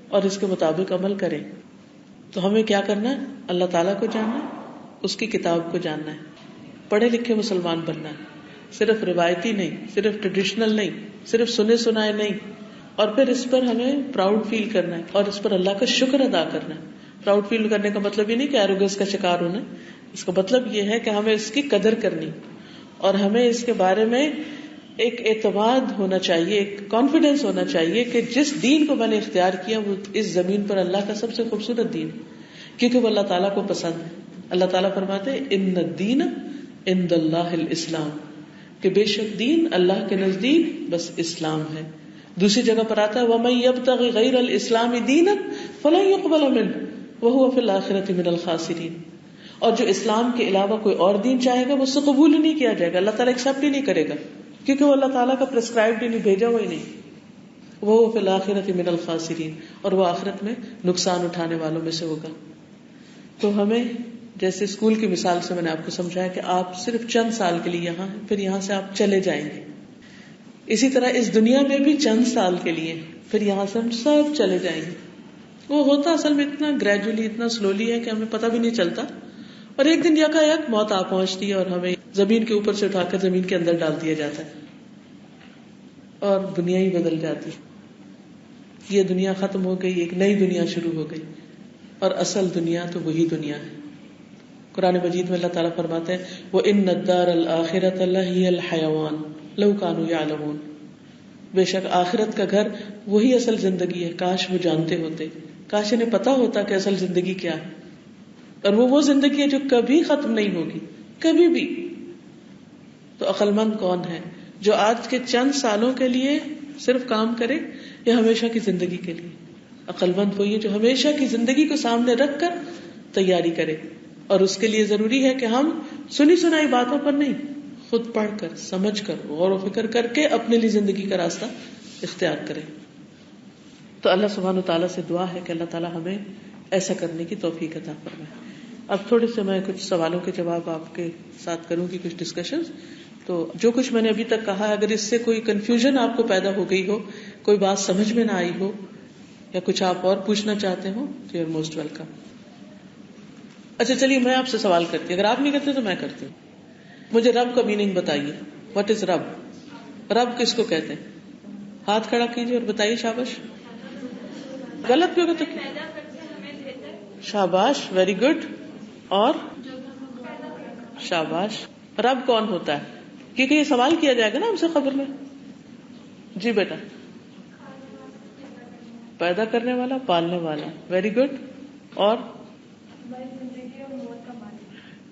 اور اس کے مطابق عمل کریں. تو ہمیں کیا کرنا ہے؟ اللہ تعالیٰ کو جاننا ہے، اس کی کتاب کو جاننا ہے، پڑھے لکھے مسلمان بننا ہے. صرف روایتی نہیں، صرف ٹریڈیشنل نہیں، صرف سنے سنائے نہیں. اور پھر اس پر ہمیں پراؤڈ فیل کرنا ہے اور اس پر اللہ کا شکر ادا کرنا ہے. پراؤڈ فیل کرنے کا مطلب یہ نہیں کہ ایروگنس کا شکار ہونا، اس کا مطلب یہ ہے کہ ہمیں اس کی قدر کرنی اور ہمیں اس کے بارے میں ایک اعتماد ہونا چاہیے، ایک کانفیڈینس ہونا چاہیے کہ جس دین کو میں نے اختیار کیا وہ اس زمین پر اللہ کا سب سے خوبصورت دین، کیونکہ وہ اللہ تعالیٰ کو پسند ہے. اللہ تعالیٰ فرماتے ہیں ان الدین عند اللہ الاسلام، کہ بے شک دین اللہ کے نزدیک بس اسلام ہے. دوسری جگہ پر آتا ہے وَمَن يَبْتَغِ غَيْرَ الْإِسْلَامِ دِينًا فَلَن يُقْبَلَ مِنْهُ وَهُوَ فِي الْآخِرَةِ مِنَ الْخَاسِرِينَ. اور جو اسلام کے علاوہ کوئی اور دین چاہے گا وہ اس سے قبول ہی نہیں کیا جائے گا، اللہ تعالیٰ ایکسپٹ ہی نہیں کرے گا، کیونکہ وہ اللہ تعالیٰ کا پرسکرائبڈ ہی نہیں، بھیجا ہوا ہی نہیں. وَهُوَ فِي الْآخِرَةِ مِنَ الْخَاسِرِينَ، اور وہ آخرت میں نقصان اٹھانے والوں میں سے ہوگا. تو ہمیں جیسے اسکول کی مثال سے میں نے آپ کو سمجھایا کہ آپ صرف چند سال کے لیے یہاں ہیں، پھر یہاں سے آپ چلے جائیں گے. اسی طرح اس دنیا میں بھی چند سال کے لیے، پھر یہاں سے ہم سب چلے جائیں گے. وہ ہوتا اصل میں اتنا گریجولی، اتنا سلولی ہے کہ ہمیں پتہ بھی نہیں چلتا، اور ایک دن یکا یک موت آ پہنچتی ہے اور ہمیں زمین کے اوپر سے اٹھا کر زمین کے اندر ڈال دیا جاتا ہے اور دنیا ہی بدل جاتی. یہ دنیا ختم ہو گئی، ایک نئی دنیا شروع ہو گئی، اور اصل دنیا تو وہی دنیا ہے. قرآن مجید میں اللہ تعالیٰ فرماتے ہیں وَإِنَّ الدَّارَ الْآخِرَةَ لَهِيَ الْحَيَوَانُ لَوْ كَانُوا يَعْلَمُونَ. بے شک آخرت کا گھر وہی اصل زندگی ہے، کاش وہ جانتے ہوتے، کاش انہیں پتا ہوتا کہ اصل زندگی کیا ہے. اور وہ زندگی ہے جو کبھی ختم نہیں ہوگی، کبھی بھی. تو عقل مند کون ہے جو آج کے چند سالوں کے لیے صرف کام کرے یا ہمیشہ کی زندگی کے لیے؟ عقل مند وہی ہے جو ہمیشہ کی زندگی کو سامنے رکھ کر تیاری کرے. اور اس کے لیے ضروری ہے کہ ہم سنی سنائی باتوں پر نہیں، خود پڑھ کر، سمجھ کر، غور و فکر کر کے اپنے لیے زندگی کا راستہ اختیار کریں. تو اللہ سبحانہ وتعالیٰ سے دعا ہے کہ اللہ تعالیٰ ہمیں ایسا کرنے کی توفیق عطا فرمائے. اب تھوڑے سے میں کچھ سوالوں کے جواب آپ کے ساتھ کروں گی، کچھ ڈسکشنز. تو جو کچھ میں نے ابھی تک کہا ہے، اگر اس سے کوئی کنفیوژن آپ کو پیدا ہو گئی ہو، کوئی بات سمجھ میں نہ آئی ہو، یا کچھ آپ اور پوچھنا چاہتے ہو تو یو آر موسٹ ویلکم. اچھا چلیے میں آپ سے سوال کرتی ہوں، اگر آپ نہیں کرتے تو میں کرتی ہوں. مجھے رب کا میننگ بتائیے. واٹ از رب؟ رب کس کو کہتے ہیں؟ ہاتھ کھڑا کیجیے اور بتائیے. شاباش. غلط بھی ہوگا تو شاباش، ویری گڈ. اور شاباش. رب کون ہوتا ہے؟ کیونکہ یہ سوال کیا جائے گا نا ہم سے خبر میں. جی بیٹا. پیدا کرنے والا، پالنے والا. Very good. اور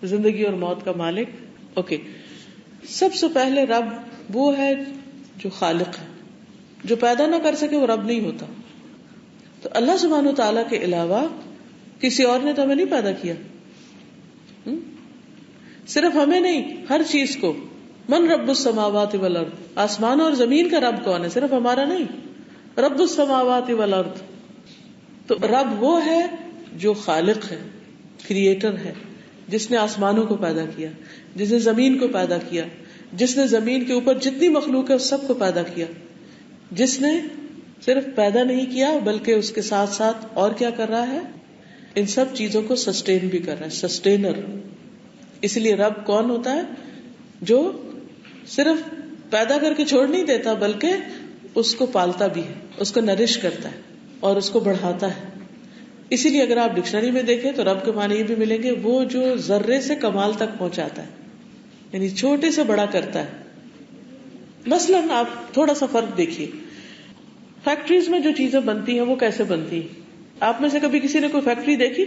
زندگی اور موت کا مالک. اوکے. سب سے پہلے رب وہ ہے جو خالق ہے. جو پیدا نہ کر سکے وہ رب نہیں ہوتا. تو اللہ سبحانہ وتعالیٰ کے علاوہ کسی اور نے تو ہمیں نہیں پیدا کیا. صرف ہمیں نہیں، ہر چیز کو. من رب السماوات والارض، آسمان اور زمین کا رب کون ہے؟ صرف ہمارا نہیں، رب السماوات والارض. تو رب وہ ہے جو خالق ہے، کریٹر ہے، جس نے آسمانوں کو پیدا کیا، جس نے زمین کو پیدا کیا، جس نے زمین کے اوپر جتنی مخلوق ہے اس سب کو پیدا کیا، جس نے صرف پیدا نہیں کیا بلکہ اس کے ساتھ ساتھ اور کیا کر رہا ہے؟ ان سب چیزوں کو سسٹین بھی کر رہا ہے. سسٹینر. اس لیے رب کون ہوتا ہے؟ جو صرف پیدا کر کے چھوڑ نہیں دیتا بلکہ اس کو پالتا بھی ہے، اس کو نرش کرتا ہے اور اس کو بڑھاتا ہے. اسی لیے اگر آپ ڈکشنری میں دیکھیں تو رب کے معنی یہ بھی ملیں گے، وہ جو ذرے سے کمال تک پہنچاتا ہے، یعنی چھوٹے سے بڑا کرتا ہے. مثلاً آپ تھوڑا سا فرق دیکھیے، فیکٹریز میں جو چیزیں بنتی ہیں وہ کیسے بنتی ہیں؟ آپ میں سے کبھی کسی نے کوئی فیکٹری دیکھی؟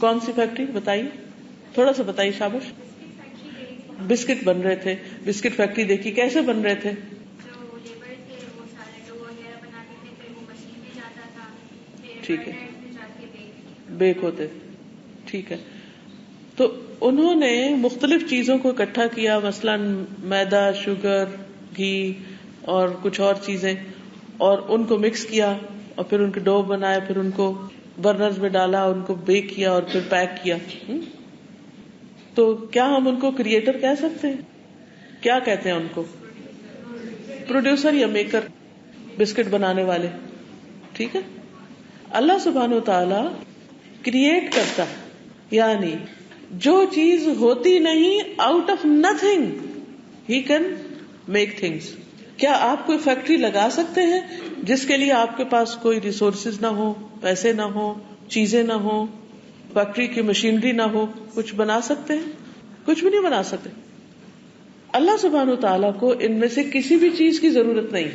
کون سی فیکٹری بتائیے، تھوڑا سا بتائیے. شاباش. بسکٹ بن رہے تھے، بسکٹ فیکٹری دیکھی، کیسے بن رہے تھے؟ ٹھیک ہے، بیک ہوتے، ٹھیک ہے. تو انہوں نے مختلف چیزوں کو اکٹھا کیا، مثلاً میدا، شوگر، گھی اور کچھ اور چیزیں، اور ان کو مکس کیا اور پھر ان کے ڈو بنایا، پھر ان کو برنرز میں ڈالا، ان کو بیک کیا اور پھر پیک کیا. تو کیا ہم ان کو کریٹر کہہ سکتے ہیں؟ کیا کہتے ہیں ان کو؟ پروڈیوسر یا میکر، بسکٹ بنانے والے. ٹھیک ہے. اللہ سبحانہ وتعالی کریٹ کرتا ہے، یعنی جو چیز ہوتی نہیں، out of nothing he can make things. کیا آپ کوئی فیکٹری لگا سکتے ہیں جس کے لیے آپ کے پاس کوئی ریسورسز نہ ہو، پیسے نہ ہو، چیزیں نہ ہو، فیکٹری کی مشینری نہ ہو؟ کچھ بنا سکتے ہیں؟ کچھ بھی نہیں بنا سکتے. اللہ سبحانہ وتعالی کو ان میں سے کسی بھی چیز کی ضرورت نہیں.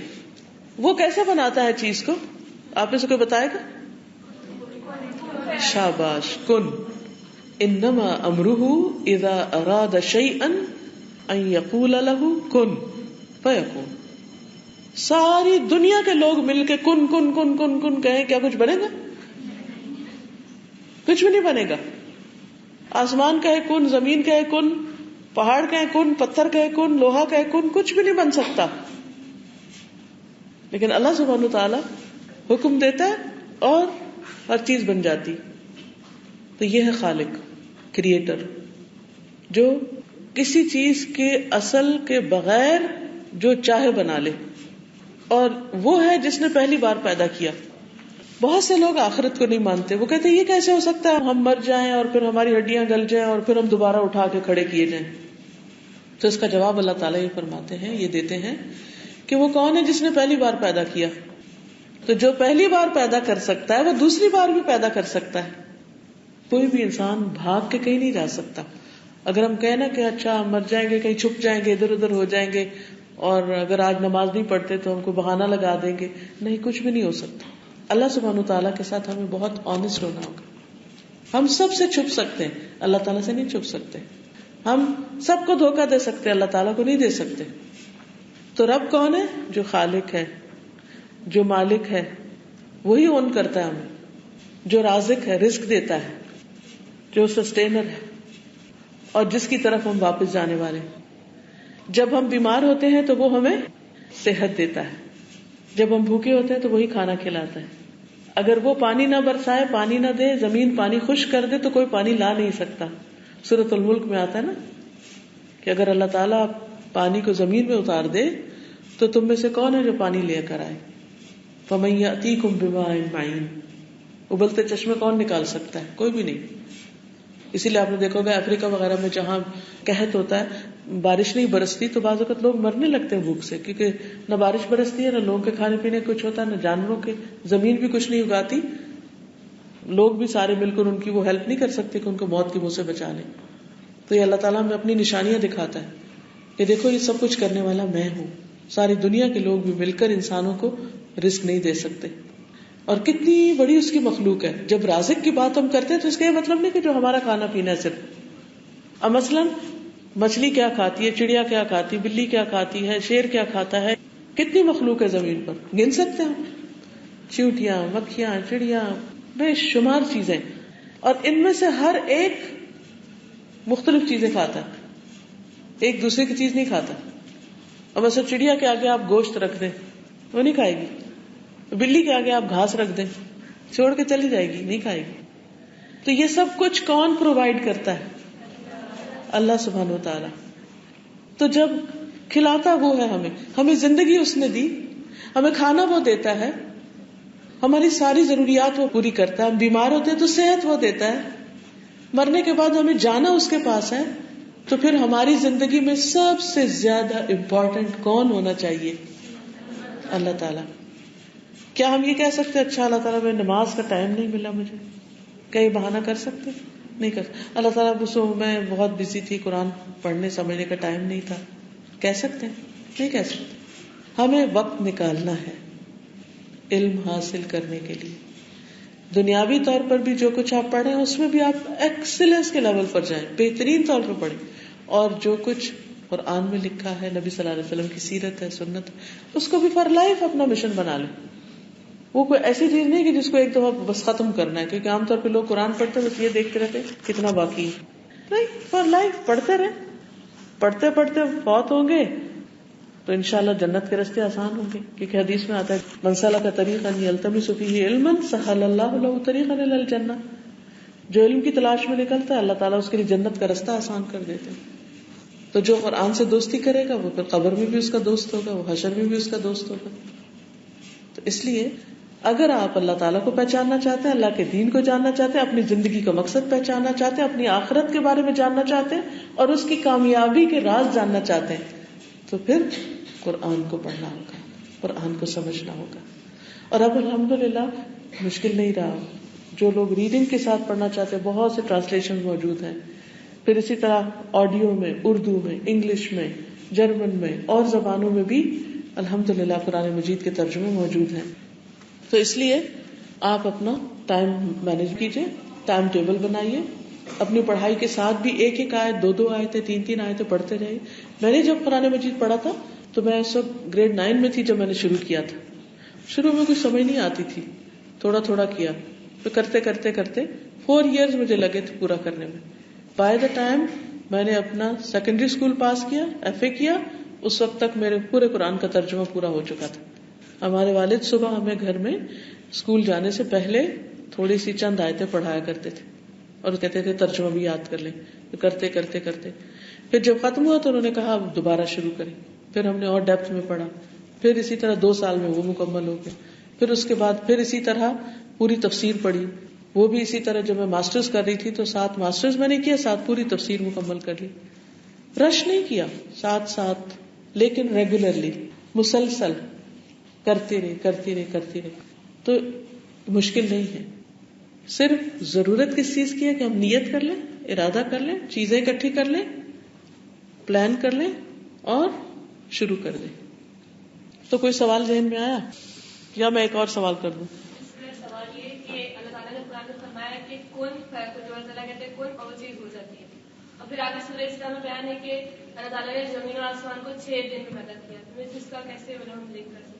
وہ کیسے بناتا ہے چیز کو؟ آپ میں سے کوئی بتائے گا؟ شاباش. کن. انما امرہ اذا اراد شیئا ان یقول له کن فیکون. ساری دنیا کے لوگ مل کے کن کن کن کن کن کہیں، کیا کچھ بنے گا؟ کچھ بھی نہیں بنے گا. آسمان کہے کن، زمین کہے کن، پہاڑ کہے کن، پتھر کہے کن، لوہا کہے کن، کچھ بھی نہیں بن سکتا. لیکن اللہ سبحانہ وتعالی حکم دیتا ہے اور ہر چیز بن جاتی. تو یہ ہے خالق، کریٹر، جو کسی چیز کے اصل کے بغیر جو چاہے بنا لے، اور وہ ہے جس نے پہلی بار پیدا کیا. بہت سے لوگ آخرت کو نہیں مانتے، وہ کہتے ہیں یہ کیسے ہو سکتا ہے، ہم مر جائیں اور پھر ہماری ہڈیاں گل جائیں اور پھر ہم دوبارہ اٹھا کے کھڑے کیے جائیں. تو اس کا جواب اللہ تعالیٰ یہ فرماتے ہیں، یہ دیتے ہیں کہ وہ کون ہے جس نے پہلی بار پیدا کیا. تو جو پہلی بار پیدا کر سکتا ہے وہ دوسری بار بھی پیدا کر سکتا ہے. کوئی بھی انسان بھاگ کے کہیں نہیں جا سکتا. اگر ہم کہیں نا کہ اچھا ہم مر جائیں گے، کہیں چھپ جائیں گے، ادھر ادھر ہو جائیں گے، اور اگر آج نماز نہیں پڑھتے تو ہم کو بہانہ لگا دیں گے، نہیں، کچھ بھی نہیں ہو سکتا. اللہ سبحانہ تعالیٰ کے ساتھ ہمیں بہت آنےسٹ ہونا ہوگا. ہم سب سے چھپ سکتے ہیں، اللہ تعالیٰ سے نہیں چھپ سکتے. ہم سب کو دھوکہ دے سکتے ہیں، اللہ تعالیٰ کو نہیں دے سکتے. تو رب کون ہے؟ جو خالق ہے، جو مالک ہے، وہی اون کرتا ہے ہمیں، جو رازق ہے، رزق دیتا ہے، جو سسٹینر ہے، اور جس کی طرف ہم واپس جانے والے ہیں. جب ہم بیمار ہوتے ہیں تو وہ ہمیں صحت دیتا ہے، جب ہم بھوکے ہوتے ہیں تو وہی کھانا کھلاتا ہے. اگر وہ پانی نہ برسائے، پانی نہ دے، زمین پانی خشک کر دے تو کوئی پانی لا نہیں سکتا. سورۃ الملک میں آتا ہے نا کہ اگر اللہ تعالیٰ پانی کو زمین میں اتار دے تو تم میں سے کون ہے جو پانی لے کر آئے؟ فَمَن يَأْتِيكُم بِمَاءٍ مَّعِينٍ. ابلتے چشمے کون نکال سکتا ہے؟ کوئی بھی نہیں. اسی لیے آپ نے دیکھا ہوگا افریقہ وغیرہ میں جہاں قحط ہوتا ہے، بارش نہیں برستی تو بعض اوقات لوگ مرنے لگتے ہیں بھوک سے، کیونکہ نہ بارش برستی ہے، نہ لوگوں کے کھانے پینے کچھ ہوتا ہے، نہ جانوروں کے، زمین بھی کچھ نہیں اگاتی. لوگ بھی سارے مل کر ان کی وہ ہیلپ نہیں کر سکتے کہ ان کو موت کے منہ سے بچا لیں. تو یہ اللہ تعالیٰ ہمیں اپنی نشانیاں دکھاتا ہے کہ دیکھو یہ سب کچھ کرنے والا میں ہوں. ساری دنیا کے لوگ بھی مل کر انسانوں کو رزق نہیں دے سکتے. اور کتنی بڑی اس کی مخلوق ہے. جب رازق کی بات ہم کرتے ہیں تو اس کا یہ مطلب نہیں کہ جو ہمارا کھانا پینا ہے صرف. اب مثلاً مچھلی کیا کھاتی ہے، چڑیا کیا کھاتی ہے، بلی کیا کھاتی ہے، شیر کیا کھاتا ہے، کتنی مخلوق ہے زمین پر، گن سکتے ہیں؟ چیونٹیاں، مکھیاں، چڑیاں، بے شمار چیزیں. اور ان میں سے ہر ایک مختلف چیزیں کھاتا ہے، ایک دوسرے کی چیز نہیں کھاتا. اب ایسا چڑیا کے آگے آپ گوشت رکھ دیں وہ نہیں کھائے گی. بلی کے آگے آپ گھاس رکھ دیں چھوڑ کے چلی جائے گی، نہیں کھائے گی. تو یہ سب کچھ کون پرووائڈ کرتا ہے؟ اللہ سبحانہ و تعالی. تو جب کھلاتا وہ ہے ہمیں زندگی اس نے دی، ہمیں کھانا وہ دیتا ہے، ہماری ساری ضروریات وہ پوری کرتا ہے. ہم بیمار ہوتے ہیں تو صحت وہ دیتا ہے. مرنے کے بعد ہمیں جانا اس کے پاس ہے. تو پھر ہماری زندگی میں سب سے زیادہ امپورٹنٹ کون ہونا چاہیے؟ اللہ تعالیٰ. کیا ہم یہ کہہ سکتے اچھا اللہ تعالیٰ میں نماز کا ٹائم نہیں ملا مجھے؟ کیا یہ بہانہ کر سکتے؟ نہیں کر. اللہ تعالیٰ میں بہت بزی تھی, قرآن پڑھنے سمجھنے کا ٹائم نہیں تھا, کہہ سکتے ہیں؟ نہیں کہہ سکتے. ہمیں وقت نکالنا ہے علم حاصل کرنے کے لیے. دنیاوی طور پر بھی جو کچھ آپ پڑھیں اس میں بھی آپ ایکسلنس کے لیول پر جائیں, بہترین طور پر پڑھیں. اور جو کچھ قرآن میں لکھا ہے, نبی صلی اللہ علیہ وسلم کی سیرت ہے, سنت, اس کو بھی فار لائف اپنا مشن بنا لیں. وہ کوئی ایسی چیز نہیں کہ جس کو ایک دفعہ بس ختم کرنا ہے, کیونکہ عام طور پہ لوگ قرآن پڑھتے بس یہ دیکھتے رہتے کتنا باقی ہے. نہیں, فار لائف پڑھتے رہیں. پڑھتے پڑھتے فوت ہوں گے تو انشاءاللہ جنت کے راستے آسان ہوں گے, کیونکہ حدیث میں آتا ہے من سلک طریقا یلتمس فیہ علما سہل اللہ لہ طریقا الی الجنہ. جو علم کی تلاش میں نکلتا ہے اللہ تعالیٰ اس کے لیے جنت کا راستہ آسان کر دیتے ہیں. تو جو قرآن سے دوستی کرے گا وہ پھر قبر میں بھی اس کا دوست ہوگا, وہ حشر میں بھی اس کا دوست ہوگا. تو اس لیے اگر آپ اللہ تعالیٰ کو پہچاننا چاہتے ہیں, اللہ کے دین کو جاننا چاہتے ہیں, اپنی زندگی کا مقصد پہچاننا چاہتے ہیں, اپنی آخرت کے بارے میں جاننا چاہتے ہیں, اور اس کی کامیابی کے راز جاننا چاہتے ہیں, تو پھر قرآن کو پڑھنا ہوگا, قرآن کو سمجھنا ہوگا. اور اب الحمدللہ مشکل نہیں رہا. جو لوگ ریڈنگ کے ساتھ پڑھنا چاہتے ہیں بہت سے ٹرانسلیشن موجود ہیں. پھر اسی طرح آڈیو میں, اردو میں, انگلش میں, جرمن میں اور زبانوں میں بھی الحمدللہ قرآن مجید کے ترجمے موجود ہیں. تو اس لیے آپ اپنا ٹائم مینج کیجئے, ٹائم ٹیبل بنائیے. اپنی پڑھائی کے ساتھ بھی ایک ایک آیت, دو دو آیتیں, تین تین آیتیں پڑھتے رہیے. میں نے جب قرآن مجید پڑھا تھا تو میں اس وقت گریڈ 9 میں تھی جب میں نے شروع کیا تھا. شروع میں کچھ سمجھ نہیں آتی تھی, تھوڑا تھوڑا کیا, تو کرتے کرتے کرتے 4 ایئرز مجھے لگے تھے پورا کرنے میں. بائی دا ٹائم میں نے اپنا سیکنڈری اسکول پاس کیا, FA کیا, اس وقت تک میرے پورے قرآن کا ترجمہ پورا ہو چکا تھا. ہمارے والد صبح ہمیں گھر میں اسکول جانے سے پہلے تھوڑی سی چند آیتیں پڑھایا کرتے تھے اور کہتے تھے ترجمہ بھی یاد کر لیں. کرتے کرتے کرتے پھر جب ختم ہوا تو انہوں نے کہا اب دوبارہ شروع کریں. پھر ہم نے اور ڈیپتھ میں پڑھا. پھر اسی طرح 2 سال میں وہ مکمل ہو گئے. پھر اس کے بعد پھر اسی طرح پوری تفسیر پڑھی. وہ بھی اسی طرح جب میں ماسٹرز کر رہی تھی تو 7 ماسٹرز میں نے کیا, 7 پوری تفسیر مکمل کر لی. رش نہیں کیا, ساتھ لیکن ریگولرلی, مسلسل کرتے رہے. تو مشکل نہیں ہے. صرف ضرورت کس چیز کی ہے کہ ہم نیت کر لیں, ارادہ کر لیں, چیزیں اکٹھی کر لیں, پلان کر لیں اور شروع کر دیں. تو کوئی سوال ذہن میں آیا یا میں ایک اور سوال کر دوں؟ سوال یہ کہ اللہ تعالیٰ نے قرآن میں فرمایا کہ کون جو اللہ تعالیٰ کہتے ہیں کون اور چیز ہو جاتی ہے, اور پھر آگے سورہ اسراء میں بیان ہے کہ اللہ تعالیٰ نے زمین اور آسمان کو 6 دن میں پیدا کیا. تو اس کا کیسے ہم لنک کر سکتے ہیں؟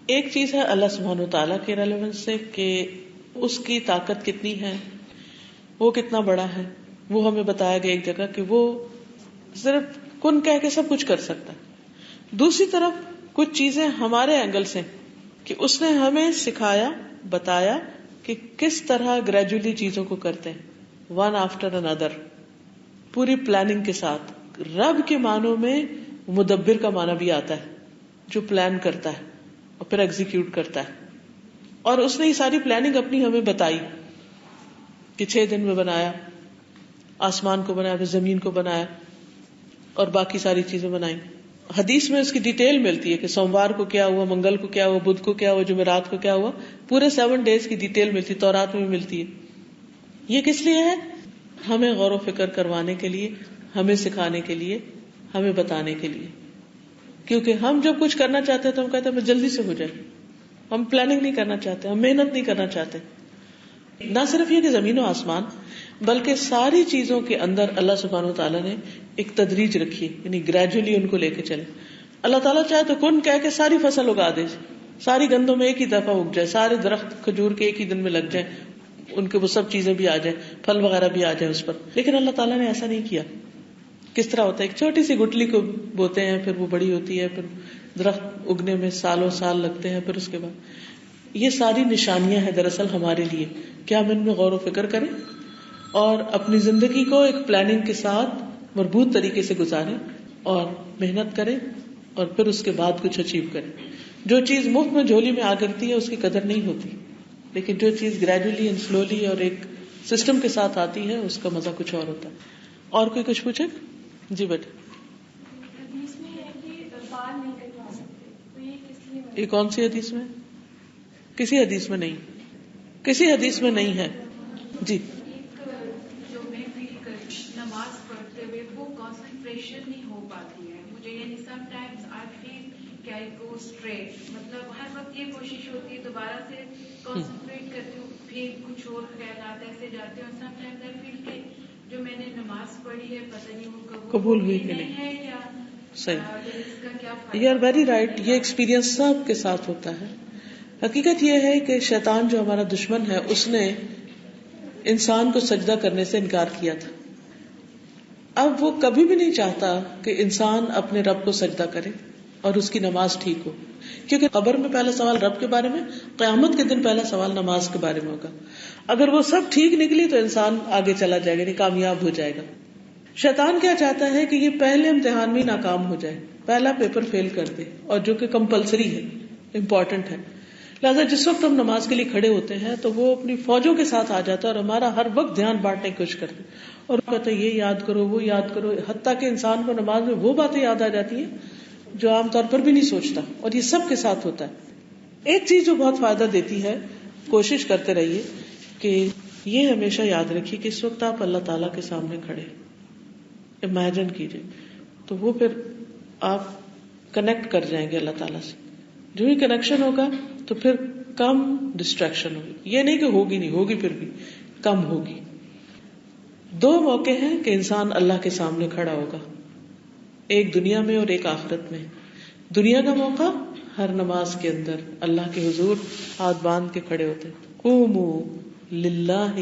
ایک چیز ہے اللہ سبحانہ و تعالیٰ کے ریلیونس سے کہ اس کی طاقت کتنی ہے, وہ کتنا بڑا ہے. وہ ہمیں بتایا گیا ایک جگہ کہ وہ صرف کن کہہ کے سب کچھ کر سکتا ہے. دوسری طرف کچھ چیزیں ہمارے اینگل سے کہ اس نے ہمیں سکھایا, بتایا کہ کس طرح گریجولی چیزوں کو کرتے ہیں, ون آفٹر انادر, پوری پلاننگ کے ساتھ. رب کے معنوں میں مدبر کا معنی بھی آتا ہے, جو پلان کرتا ہے اور پھر ایگزیکیوٹ کرتا ہے. اور اس نے یہ ساری پلاننگ اپنی ہمیں بتائی کہ 6 دن میں بنایا, آسمان کو بنایا, پھر زمین کو بنایا اور باقی ساری چیزیں بنائی. حدیث میں اس کی ڈیٹیل ملتی ہے کہ سوموار کو کیا ہوا, منگل کو کیا ہوا, بدھ کو کیا ہوا, جمعرات کو کیا ہوا, پورے 7 ڈیز کی ڈیٹیل ملتی ہے, تورات میں ملتی ہے. یہ کس لیے ہے؟ ہمیں غور و فکر کروانے کے لیے, ہمیں سکھانے کے لیے, ہمیں بتانے کے لیے. کیونکہ ہم جب کچھ کرنا چاہتے ہیں تو ہم کہتے ہیں جلدی سے ہو جائے. ہم پلاننگ نہیں کرنا چاہتے, ہم محنت نہیں کرنا چاہتے. نہ صرف یہ کہ زمین و آسمان بلکہ ساری چیزوں کے اندر اللہ سبحانہ وتعالیٰ نے ایک تدریج رکھی, یعنی گریجولی ان کو لے کے چلے. اللہ تعالیٰ چاہے تو کن کہہ کے ساری فصل اگا دے, ساری گندم ایک ہی دفعہ اگ جائے, سارے درخت کھجور کے ایک ہی دن میں لگ جائیں, ان کے وہ سب چیزیں بھی آ جائیں, پھل وغیرہ بھی آ جائیں اس پر. لیکن اللہ تعالیٰ نے ایسا نہیں کیا. کس طرح ہوتا ہے, ایک چھوٹی سی گٹلی کو بوتے ہیں, پھر وہ بڑی ہوتی ہے, پھر درخت اگنے میں سالوں سال لگتے ہیں, پھر اس کے بعد یہ ساری نشانیاں ہیں دراصل ہمارے لیے کہ ہم ان میں غور و فکر کریں اور اپنی زندگی کو ایک پلاننگ کے ساتھ مربوط طریقے سے گزاریں اور محنت کریں اور پھر اس کے بعد کچھ اچیو کریں. جو چیز مفت میں جھولی میں آ گرتی ہے اس کی قدر نہیں ہوتی, لیکن جو چیز گریجولی اینڈ سلولی اور ایک سسٹم کے ساتھ آتی ہے اس کا مزہ کچھ اور ہوتا ہے. اور کوئی کچھ پوچھے؟ جی بیٹا. حدیث میں ہے کہ بال نہیں کٹوا سکتے, تو یہ کس یہ کون سی حدیث میں؟ کسی حدیث میں نہیں، کسی حدیث میں نہیں ہے. جی جو میں فیل کرتی نماز پڑھتے ہوئے وہ کانسنٹریشن نہیں ہو پاتی ہے مجھے، یعنی سم ٹائمز آئی فیل کہ آئی گو اسٹریٹ، مطلب ہر وقت یہ کوشش ہوتی ہے دوبارہ سے کانسنٹریٹ کرتی ہوں، پھر کچھ اور خیالات ایسے جاتے ہیں. اور سم ٹائمز آئی فیل کہ جو میں نے نماز پڑھی ہے پتہ نہیں وہ قبول ہوئی کہ نہیں ہے یا صحیح. اس کا کیا یو آر ویری رائٹ. یہ ایکسپیرینس سب کے ساتھ ہوتا ہے. حقیقت یہ ہے کہ شیطان جو ہمارا دشمن ہے اس نے انسان کو سجدہ کرنے سے انکار کیا تھا. اب وہ کبھی بھی نہیں چاہتا کہ انسان اپنے رب کو سجدہ کرے اور اس کی نماز ٹھیک ہو، کیونکہ قبر میں پہلا سوال رب کے بارے میں، قیامت کے دن پہلا سوال نماز کے بارے میں ہوگا. اگر وہ سب ٹھیک نکلی تو انسان آگے چلا جائے گا، یعنی کامیاب ہو جائے گا. شیطان کیا چاہتا ہے کہ یہ پہلے امتحان میں ناکام ہو جائے، پہلا پیپر فیل کر دے، اور جو کہ کمپلسری ہے، امپورٹنٹ ہے. لہٰذا جس وقت ہم نماز کے لیے کھڑے ہوتے ہیں تو وہ اپنی فوجوں کے ساتھ آ جاتا ہے اور ہمارا ہر وقت دھیان بانٹنے کی کوشش کرتے ہیں اور کہتے ہیں یہ یاد کرو وہ یاد کرو، حتیٰ کہ انسان کو نماز میں وہ باتیں یاد آ جاتی ہیں جو عام طور پر بھی نہیں سوچتا، اور یہ سب کے ساتھ ہوتا ہے. ایک چیز جو بہت فائدہ دیتی ہے، کوشش کرتے رہیے کہ یہ ہمیشہ یاد رکھیے کہ اس وقت آپ اللہ تعالیٰ کے سامنے کھڑے، امیجن کیجئے، تو وہ پھر آپ کنیکٹ کر جائیں گے اللہ تعالیٰ سے. جو ہی کنیکشن ہوگا تو پھر کم ڈسٹریکشن ہوگی. یہ نہیں کہ ہوگی نہیں، ہوگی پھر بھی کم ہوگی. دو موقع ہیں کہ انسان اللہ کے سامنے کھڑا ہوگا، ایک دنیا میں اور ایک آخرت میں. دنیا کا موقع ہر نماز کے اندر اللہ کے حضور ہاتھ باندھ کے کھڑے ہوتے ہیں. قوموا للہ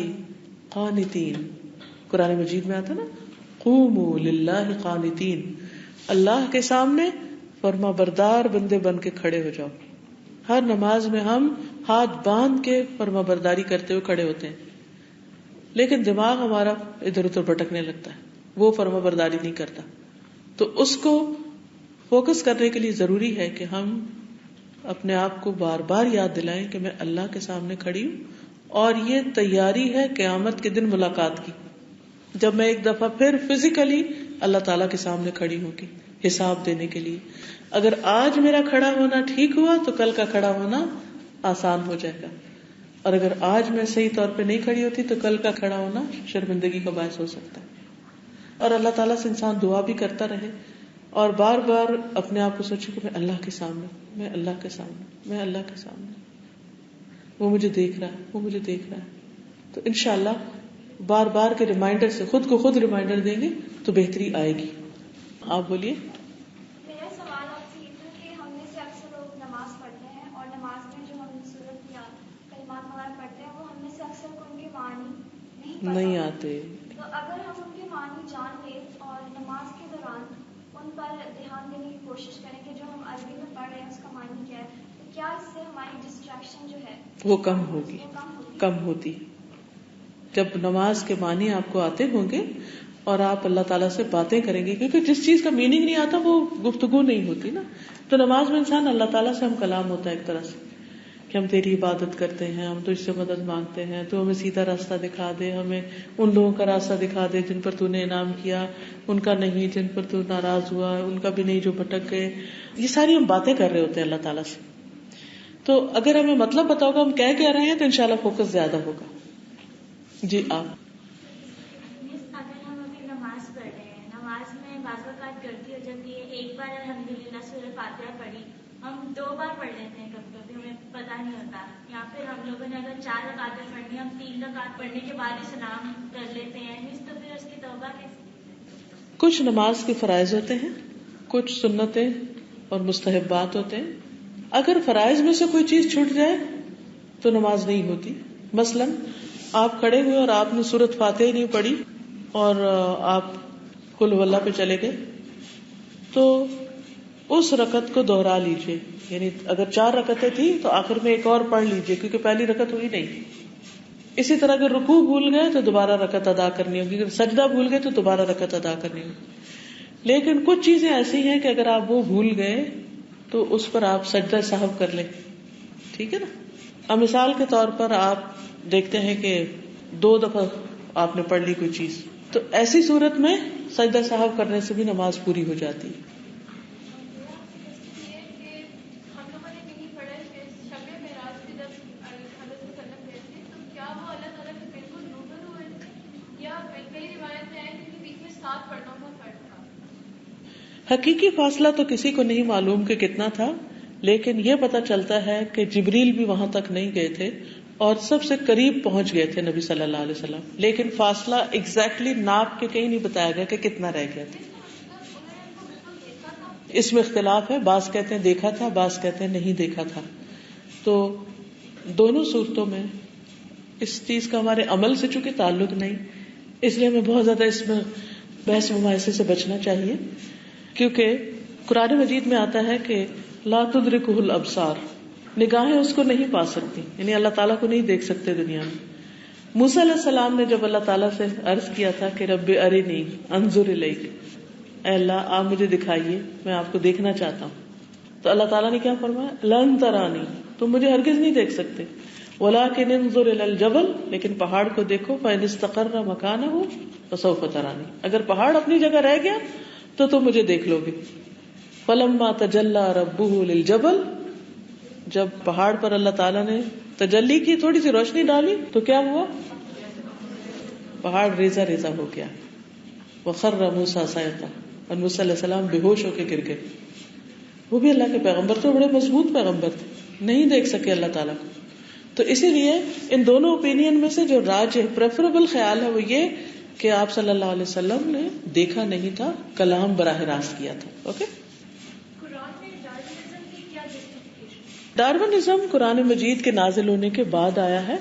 قانتین، قرآن مجید میں آتا نا قوموا للہ قانتین، اللہ کے سامنے فرما بردار بندے بن کے کھڑے ہو جاؤ. ہر نماز میں ہم ہاتھ باندھ کے فرما برداری کرتے ہوئے کھڑے ہوتے ہیں، لیکن دماغ ہمارا ادھر ادھر بھٹکنے لگتا ہے، وہ فرما برداری نہیں کرتا. تو اس کو فوکس کرنے کے لیے ضروری ہے کہ ہم اپنے آپ کو بار بار یاد دلائیں کہ میں اللہ کے سامنے کھڑی ہوں، اور یہ تیاری ہے قیامت کے دن ملاقات کی، جب میں ایک دفعہ پھر فزیکلی اللہ تعالیٰ کے سامنے کھڑی ہوں گی حساب دینے کے لیے. اگر آج میرا کھڑا ہونا ٹھیک ہوا تو کل کا کھڑا ہونا آسان ہو جائے گا، اور اگر آج میں صحیح طور پہ نہیں کھڑی ہوتی تو کل کا کھڑا ہونا شرمندگی کا باعث ہو سکتا ہے. اور اللہ تعالیٰ سے انسان دعا بھی کرتا رہے اور بار بار اپنے آپ کو سوچے کہ میں اللہ کے سامنے، میں اللہ کے سامنے، میں اللہ کے سامنے، وہ مجھے دیکھ رہا ہے، وہ مجھے دیکھ رہا ہے. تو انشاءاللہ بار بار کے ریمائنڈر سے خود کو خود ریمائنڈر دیں گے تو بہتری آئے گی. آپ بولیے. میرا سوال آپ سے یہ تھا کہ ہم میں سے اکثر لوگ نماز پڑھتے ہیں اور نماز میں جو ہم سورت یا کلمات وغیرہ پڑھتے ہیں وہ ہم میں سے اکثر کو ان کے معنی نہیں آتے. تو اگر ہم ان کے معنی جان لیں اور نماز کے دوران ان پر دھیان دینے کی کوشش کریں کہ جو ہم عربی میں پڑھ رہے ہیں اس کا معنی کیا ہے، تو کیا اس سے ہماری ڈسٹریکشن جو ہے وہ کم ہوگی، کم ہوتی. جب نماز کے معنی آپ کو آتے ہوں گے اور آپ اللہ تعالیٰ سے باتیں کریں گے، کیونکہ جس چیز کا میننگ نہیں آتا وہ گفتگو نہیں ہوتی نا. تو نماز میں انسان اللہ تعالیٰ سے ہم کلام ہوتا ہے ایک طرح سے کہ ہم تیری عبادت کرتے ہیں، ہم تجھ سے مدد مانگتے ہیں، تو ہمیں سیدھا راستہ دکھا دے، ہمیں ان لوگوں کا راستہ دکھا دے جن پر تو نے انعام کیا، ان کا نہیں جن پر تو ناراض ہوا، ان کا بھی نہیں جو بھٹک گئے. یہ ساری ہم باتیں کر رہے ہوتے ہیں اللہ تعالیٰ سے. تو اگر ہمیں مطلب پتا ہوگا ہم کہہ کیا رہے ہیں تو انشاءاللہ فوکس زیادہ ہوگا. جی آپ. اگر ہم ابھی نماز پڑھ رہے ہیں، نماز میں بعض اوقات غلطی ہو جاتی ہے، ایک بار الحمدللہ سورہ فاتحہ پڑھی، ہم 2 بار پڑھ لیتے ہیں کبھی کبھی، ہمیں پتہ نہیں ہوتا. یا پھر ہم لوگوں نے اگر 4 رکعتیں پڑھنی، ہم 3 رکعت پڑھنے کے بعد ہی سلام کر لیتے ہیں، تو پھر اس کی توبہ کیسے؟ کچھ نماز کے فرائض ہوتے ہیں، کچھ سنتیں اور مستحبات ہوتے ہیں. اگر فرائض میں سے کوئی چیز چھوٹ جائے تو نماز نہیں ہوتی. مثلا آپ کھڑے ہوئے اور آپ نے سورۃ فاتحہ نہیں پڑھی اور آپ قل واللہ پہ چلے گئے تو اس رکعت کو دوہرا لیجئے. یعنی اگر 4 رکعتیں تھیں تو آخر میں ایک اور پڑھ لیجئے کیونکہ پہلی رکعت ہوئی نہیں. اسی طرح اگر رکوع بھول گئے تو دوبارہ رکعت ادا کرنی ہوگی، اگر سجدہ بھول گئے تو دوبارہ رکعت ادا کرنی ہوگی. لیکن کچھ چیزیں ایسی ہیں کہ اگر آپ وہ بھول گئے تو اس پر آپ سجدہ سہو کر لیں. ٹھیک ہے نا. اب مثال کے طور پر آپ دیکھتے ہیں کہ 2 دفعہ آپ نے پڑھ لی کوئی چیز، تو ایسی صورت میں سجدہ سہو کرنے سے بھی نماز پوری ہو جاتی ہے. ہم لوگوں نے حقیقی فاصلہ تو کسی کو نہیں معلوم کہ کتنا تھا، لیکن یہ پتا چلتا ہے کہ جبریل بھی وہاں تک نہیں گئے تھے اور سب سے قریب پہنچ گئے تھے نبی صلی اللہ علیہ وسلم، لیکن فاصلہ ایگزیکٹلی ناپ کے کہیں نہیں بتایا گیا کہ کتنا رہ گیا تھا. اس میں اختلاف ہے، بعض کہتے ہیں دیکھا تھا، بعض کہتے ہیں نہیں دیکھا تھا. تو دونوں صورتوں میں اس چیز کا ہمارے عمل سے چونکہ تعلق نہیں، اس لیے ہمیں بہت زیادہ اس میں بحث مباحثے سے بچنا چاہیے، کیونکہ قرآن مجید میں آتا ہے کہ لا تدرکہ الابصار، نگاہیں اس کو نہیں پا سکتی، یعنی اللہ تعالیٰ کو نہیں دیکھ سکتے دنیا میں. موسیٰ علیہ السلام نے جب اللہ تعالیٰ سے عرض کیا تھا کہ رب ارنی انظر الیک، اے اللہ آپ مجھے دکھائیے، میں آپ کو دیکھنا چاہتا ہوں، تو اللہ تعالیٰ نے کیا فرمایا؟ لن ترانی، تم مجھے ہرگز نہیں دیکھ سکتے، ولکن انظر الی الجبل، لیکن پہاڑ کو دیکھو، فإن استقر مکانہ فسوف ترانی، اگر پہاڑ اپنی جگہ رہ گیا تو تم مجھے دیکھ لو گے. فلما تجلی ربہ للجبل، جب پہاڑ پر اللہ تعالیٰ نے تجلی کی، تھوڑی سی روشنی ڈالی، تو کیا ہوا؟ پہاڑ ریزہ ریزہ ہو گیا. وخر موسیٰ صعقا، اور موسیٰ علیہ السلام بے ہوش ہو کے گر گئے. وہ بھی اللہ کے پیغمبر تھے، بڑے مضبوط پیغمبر تھے، نہیں دیکھ سکے اللہ تعالیٰ کو. تو اسی لیے ان دونوں اوپینین میں سے جو راج پریفریبل خیال ہے وہ یہ کہ آپ صلی اللہ علیہ وسلم نے دیکھا نہیں تھا، کلام براہ راست کیا تھا. اوکے. ڈارونزم قرآن مجید کے نازل ہونے کے بعد آیا ہے.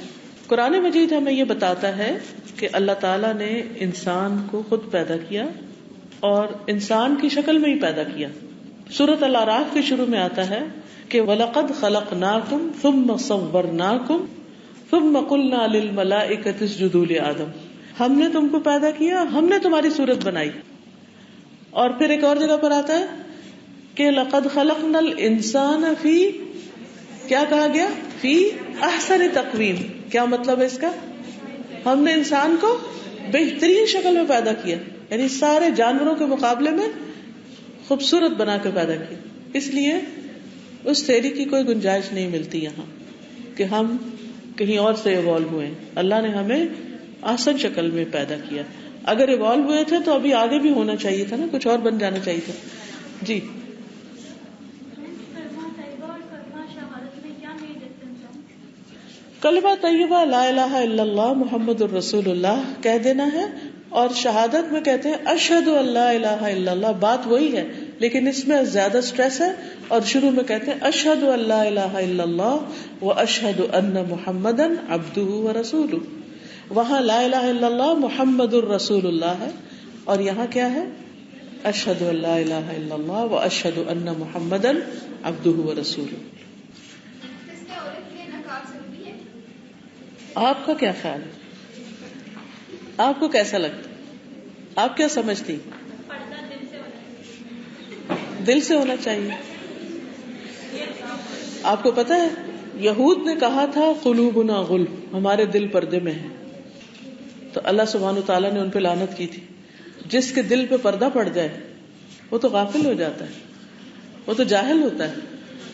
قرآن مجید ہمیں یہ بتاتا ہے کہ اللہ تعالیٰ نے انسان کو خود پیدا کیا اور انسان کی شکل میں ہی پیدا کیا. سورۃ الاعراف کے شروع میں آتا ہے کہ وَلَقَدْ خَلَقْنَاكُمْ ثُمَّ صَوَّرْنَاكُمْ ثُمَّ قُلْنَا لِلْمَلَائِكَةِ اسْجُدُوا لِآدَمَ، ہم نے تم کو پیدا کیا، ہم نے تمہاری صورت بنائی. اور پھر ایک اور جگہ پر آتا ہے کہ لَقَدْ خَلَقْنَا الْإِنسَانَ فِي، کیا کہا گیا؟ فی احسن تقویم. کیا مطلب ہے اس کا؟ ہم نے انسان کو بہترین شکل میں پیدا کیا، یعنی سارے جانوروں کے مقابلے میں خوبصورت بنا کے پیدا کیا. اس لیے اس تھیوری کی کوئی گنجائش نہیں ملتی یہاں کہ ہم کہیں اور سے ایوالو ہوئے. اللہ نے ہمیں احسن شکل میں پیدا کیا. اگر ایوالو ہوئے تھے تو ابھی آگے بھی ہونا چاہیے تھا نا، کچھ اور بن جانا چاہیے تھا. جی کلمہ طیبہ لا الہ الا اللہ محمد الرسول اللہ کہہ دینا ہے، اور شہادت میں کہتے ہیں اشہد ان لا الہ الا اللہ. بات وہی ہے لیکن اس میں زیادہ سٹریس ہے، اور شروع میں کہتے ہیں اشہد ان لا الہ الا اللہ واشہد ان محمدا عبدہ ورسولہ. وہاں لا الہ الا اللہ محمد الرسول اللہ ہے، اور یہاں کیا ہے؟ اشہد ان لا الہ الا اللہ واشہد ان محمدا عبدہ ورسولہ. آپ کا کیا خیال ہے؟ آپ کو کیسا لگتا؟ آپ کیا سمجھتی؟ دل سے ہونا چاہیے. آپ کو پتا ہے یہود نے کہا تھا قلوبنا غلف، ہمارے دل پردے میں ہیں. تو اللہ سبحانہ وتعالیٰ نے ان پہ لعنت کی تھی. جس کے دل پہ پردہ پڑ جائے وہ تو غافل ہو جاتا ہے، وہ تو جاہل ہوتا ہے.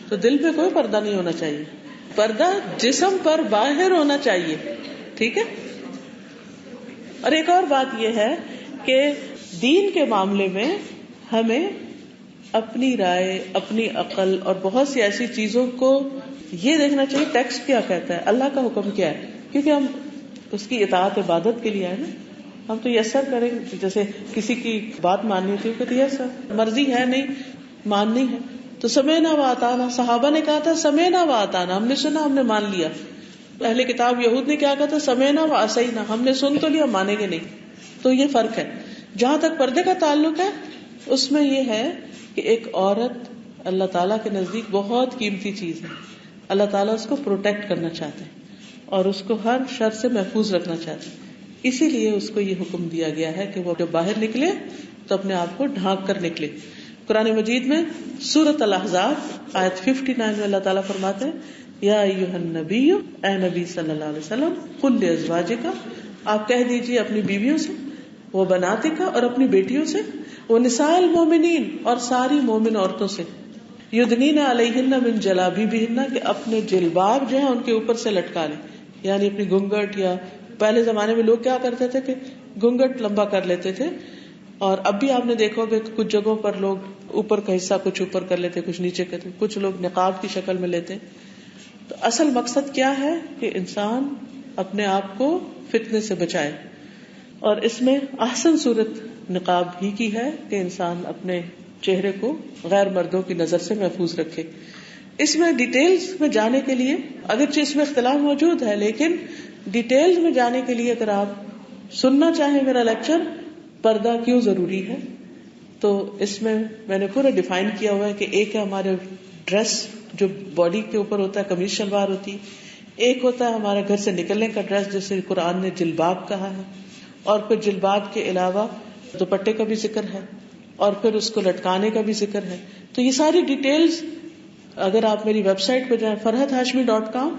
تو دل پہ کوئی پردہ نہیں ہونا چاہیے، پردہ جسم پر باہر ہونا چاہیے. ٹھیک ہے. اور ایک اور بات یہ ہے کہ دین کے معاملے میں ہمیں اپنی رائے، اپنی عقل اور بہت سی ایسی چیزوں کو یہ دیکھنا چاہیے ٹیکسٹ کیا کہتا ہے، اللہ کا حکم کیا ہے، کیونکہ ہم اس کی اطاعت عبادت کے لیے آئے نا. ہم تو یسر کریں، جیسے کسی کی بات ماننی تھی، وہ کہتے یسر، مرضی ہے نہیں ماننی ہے تو سمعنا و اطعنا. صحابہ نے کہا تھا سمعنا و اطعنا، ہم نے سنا، ہم نے مان لیا. اہل کتاب یہود نے کیا کہا تھا؟ سمعنا و عصینا، ہم نے سن تو لیا، مانیں گے نہیں. تو یہ فرق ہے. جہاں تک پردے کا تعلق ہے اس میں یہ ہے کہ ایک عورت اللہ تعالیٰ کے نزدیک بہت قیمتی چیز ہے. اللہ تعالیٰ اس کو پروٹیکٹ کرنا چاہتے ہیں اور اس کو ہر شر سے محفوظ رکھنا چاہتے ہیں. اسی لیے اس کو یہ حکم دیا گیا ہے کہ وہ جب باہر نکلے تو اپنے آپ کو ڈھانک کر نکلے. قرآن مجید میں سورۃ الاحزاب آیت 59 میں اللہ تعالیٰ فرماتے ہیں یا ایھا النبی، اے نبی صلی اللہ علیہ وسلم، قل لازواجک، آپ کہہ دیجیے اپنی بیویوں سے، وہ بناتک، اور اپنی بیٹیوں سے، وہ نساء المومنین، اور ساری مومن عورتوں سے، یدنین علیہن من جلابیبہن، کہ اپنے جلباب جو ہے ان کے اوپر سے لٹکا لیں، یعنی اپنی گھونگھٹ. یا پہلے زمانے میں لوگ کیا کرتے تھے کہ گھونگھٹ لمبا کر لیتے تھے اور اب بھی آپ نے دیکھو گے کہ کچھ جگہوں پر لوگ اوپر کا حصہ کچھ اوپر کر لیتے، کچھ نیچے کرتے، کچھ لوگ نقاب کی شکل میں لیتے. تو اصل مقصد کیا ہے کہ انسان اپنے آپ کو فتنے سے بچائے، اور اس میں احسن صورت نقاب ہی کی ہے کہ انسان اپنے چہرے کو غیر مردوں کی نظر سے محفوظ رکھے. اس میں ڈیٹیلز میں جانے کے لیے اگرچہ اس میں اختلاف موجود ہے، لیکن ڈیٹیلز میں جانے کے لیے اگر آپ سننا چاہیں میرا لیکچر پردہ کیوں ضروری ہے، تو اس میں نے پورا ڈیفائن کیا ہوا ہے کہ ایک ہے ہمارے ڈریس جو باڈی کے اوپر ہوتا ہے، قمیص شلوار ہوتی، ایک ہوتا ہے ہمارے گھر سے نکلنے کا ڈریس جیسے قرآن نے جلباب کہا ہے، اور پھر جلباب کے علاوہ دوپٹے کا بھی ذکر ہے، اور پھر اس کو لٹکانے کا بھی ذکر ہے. تو یہ ساری ڈیٹیلز اگر آپ میری ویب سائٹ پہ جائیں farhathashmi.com،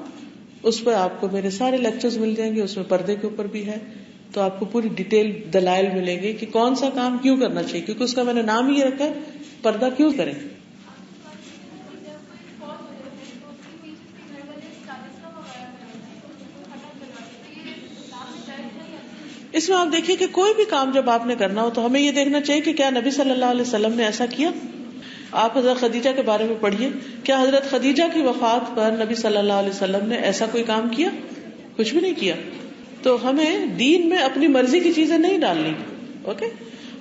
اس پہ آپ کو میرے سارے لیکچرز مل جائیں گے. اس میں پردے کے اوپر بھی ہے، تو آپ کو پوری ڈیٹیل دلائل ملیں گے کہ کون سا کام کیوں کرنا چاہیے، کیونکہ اس کا میں نے نام ہی رکھا ہے پردہ کیوں کریں. اس میں آپ دیکھیے کہ کوئی بھی کام جب آپ نے کرنا ہو تو ہمیں یہ دیکھنا چاہیے کہ کیا نبی صلی اللہ علیہ وسلم نے ایسا کیا. آپ حضرت خدیجہ کے بارے میں پڑھیے، کیا حضرت خدیجہ کی وفات پر نبی صلی اللہ علیہ وسلم نے ایسا کوئی کام کیا؟ کچھ بھی نہیں کیا. تو ہمیں دین میں اپنی مرضی کی چیزیں نہیں ڈالنی. اوکے،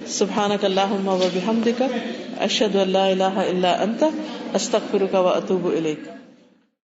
سبحانک اللہم و بحمدک، اشہد ان لا الہ الا انت، استغفرک و اتوب الیک.